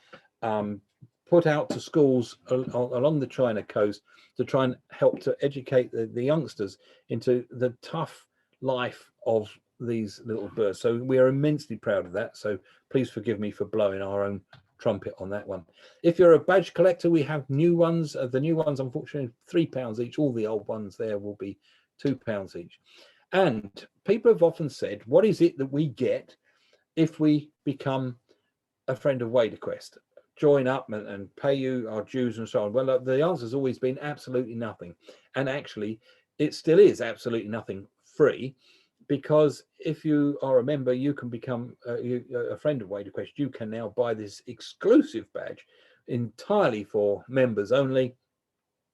put out to schools along the China coast to try and help to educate the youngsters into the tough life of these little birds. So we are immensely proud of that. So please forgive me for blowing our own trumpet on that one. If you're a badge collector, we have new ones. The new ones, unfortunately, £3 each. All the old ones there will be £2 each. And people have often said, what is it that we get if we become a friend of WaderQuest, join up and pay you our dues and so on? Well, the answer has always been absolutely nothing. And actually, it still is absolutely nothing free, because if you are a member, you can become a friend of WaderQuest. You can now buy this exclusive badge entirely for members only.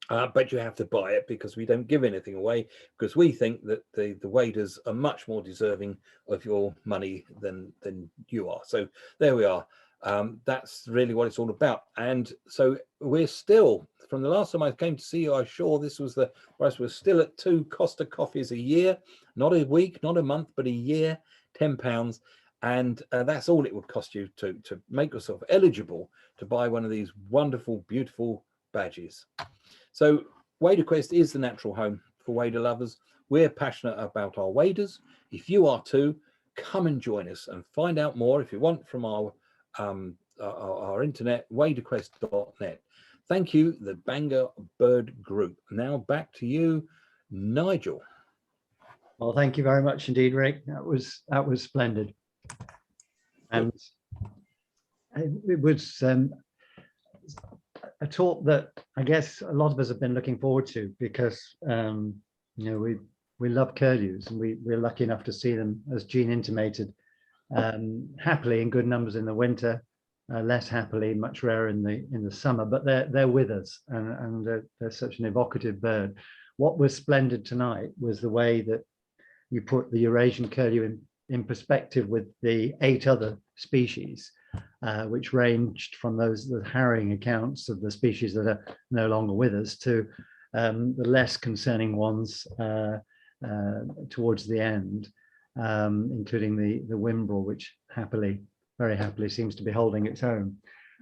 But you have to buy it, because we don't give anything away, because we think that the waders are much more deserving of your money than you are. So there we are. That's really what it's all about. And so we're still, from the last time I came to see you, I'm sure this was the price, we're still at 2 Costa coffees a year, not a week, not a month, but a year, £10. And that's all it would cost you to make yourself eligible to buy one of these wonderful, beautiful badges. So Wader Quest is the natural home for wader lovers. We're passionate about our waders. If you are too, come and join us and find out more if you want from our internet, waderquest.net. Thank you, the Bangor Bird Group. Now back to you, Nigel. Well, thank you very much indeed, Rick. That was splendid. And it was a talk that I guess a lot of us have been looking forward to, because you know, we love curlews, and we're lucky enough to see them, as Jean intimated, happily in good numbers in the winter, less happily, much rarer in the summer. But they're with us, and they're such an evocative bird. What was splendid tonight was the way that you put the Eurasian curlew in perspective with the 8 other species, which ranged from the harrowing accounts of the species that are no longer with us to the less concerning ones towards the end, including the Wimbrel, which very happily seems to be holding its own.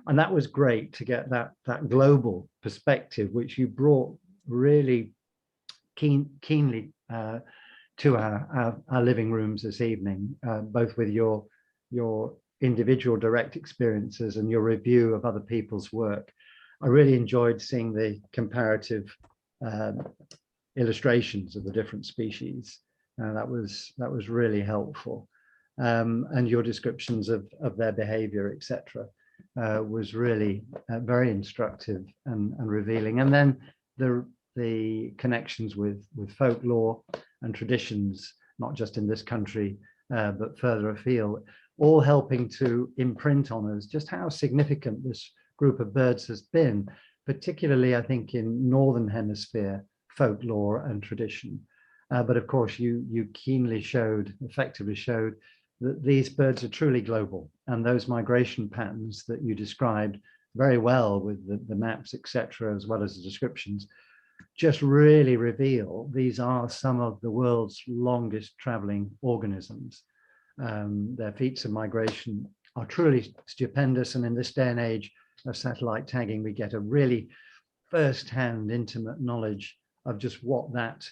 And that was great to get that global perspective, which you brought really keenly to our living rooms this evening, both with your individual direct experiences and your review of other people's work. I really enjoyed seeing the comparative illustrations of the different species. That was really helpful. And your descriptions of their behavior, etc., was really very instructive and revealing. And then the connections with folklore and traditions, not just in this country, but further afield, all helping to imprint on us just how significant this group of birds has been, particularly, I think, in Northern Hemisphere folklore and tradition. But of course, you effectively showed that these birds are truly global, and those migration patterns that you described very well with the maps, etc., as well as the descriptions, just really reveal these are some of the world's longest traveling organisms. Their feats of migration are truly stupendous, and in this day and age of satellite tagging, we get a really first-hand intimate knowledge of just what that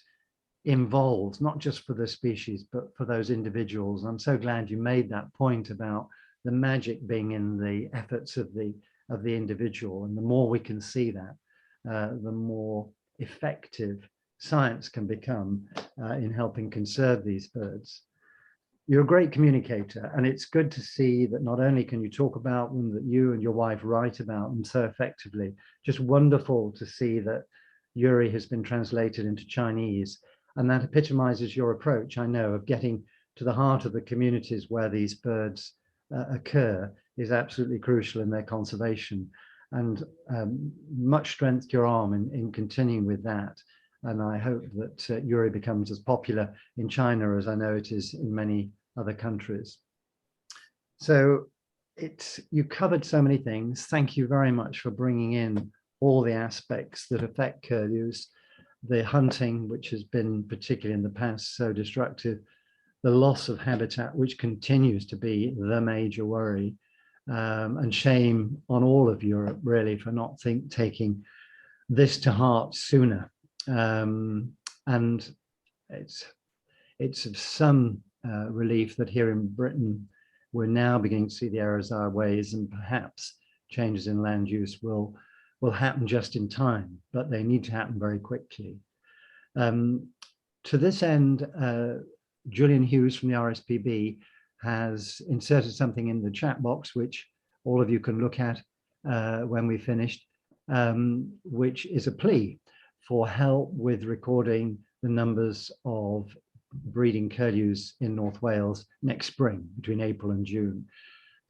involves, not just for the species, but for those individuals. I'm so glad you made that point about the magic being in the efforts of the individual. And the more we can see that, the more effective science can become in helping conserve these birds. You're a great communicator, and it's good to see that not only can you talk about them, that you and your wife write about them so effectively. Just wonderful to see that Yuri has been translated into Chinese, and that epitomizes your approach, I know, of getting to the heart of the communities where these birds occur is absolutely crucial in their conservation. And much strength to your arm in continuing with that. And I hope that Yuri becomes as popular in China as I know it is in many other countries. So you covered so many things. Thank you very much for bringing in all the aspects that affect curlews, the hunting, which has been particularly in the past so destructive, the loss of habitat, which continues to be the major worry, and shame on all of Europe really for not taking this to heart sooner. And it's of some relief that here in Britain we're now beginning to see the errors our ways, and perhaps changes in land use will happen just in time, but they need to happen very quickly. To this end, Julian Hughes from the RSPB has inserted something in the chat box, which all of you can look at when we finished, which is a plea for help with recording the numbers of breeding curlews in North Wales next spring, between April and June.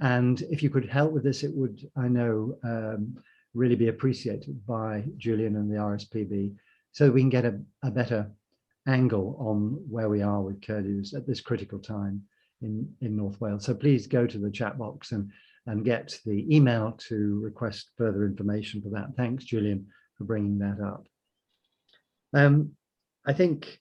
And if you could help with this, it would, I know, really be appreciated by Julian and the RSPB, so we can get a better angle on where we are with curlews at this critical time in North Wales. So please go to the chat box and and get the email to request further information for that. Thanks, Julian, for bringing that up. I think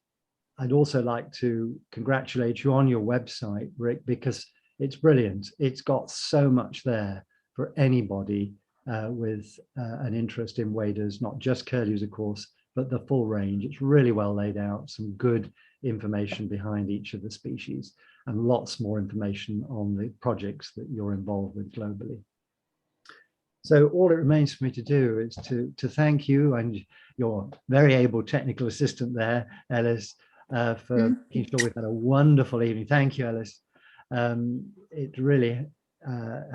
I'd also like to congratulate you on your website, Rick, because it's brilliant. It's got so much there for anybody with an interest in waders, not just curlews, of course, but the full range. It's really well laid out, some good information behind each of the species, and lots more information on the projects that you're involved with globally. So all it remains for me to do is to thank you and your very able technical assistant there, Ellis, for making sure we've had a wonderful evening. Thank you, Ellis. It really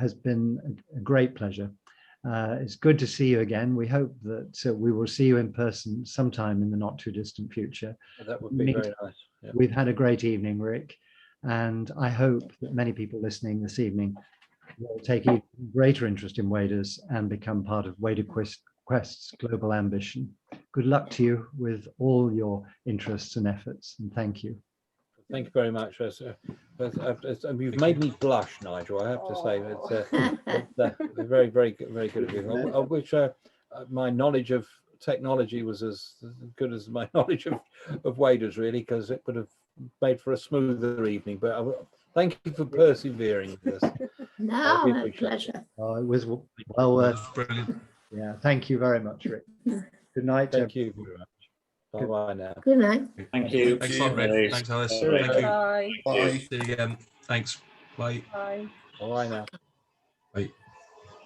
has been a great pleasure. It's good to see you again. We hope that we will see you in person sometime in the not too distant future. That would be very nice. Yeah. We've had a great evening, Rick, and I hope that many people listening this evening will take even greater interest in waders and become part of Wader Quest's global ambition. Good luck to you with all your interests and efforts, and thank you. Thank you very much. You've made me blush, Nigel, I have to say. It's very, very good of you. I wish my knowledge of technology was as good as my knowledge of waders, really, because it would have made for a smoother evening. But thank you for persevering with us. No, my pleasure. Oh, it was well worth. Brilliant. Yeah, thank you very much, Rick. Good night. Thank you very much. Bye-bye now. Good night. Thank you. Thanks a lot, Rick. Thanks, Alice. Thank you. Bye. See you again. Thanks. Bye. Bye. Bye now. Bye.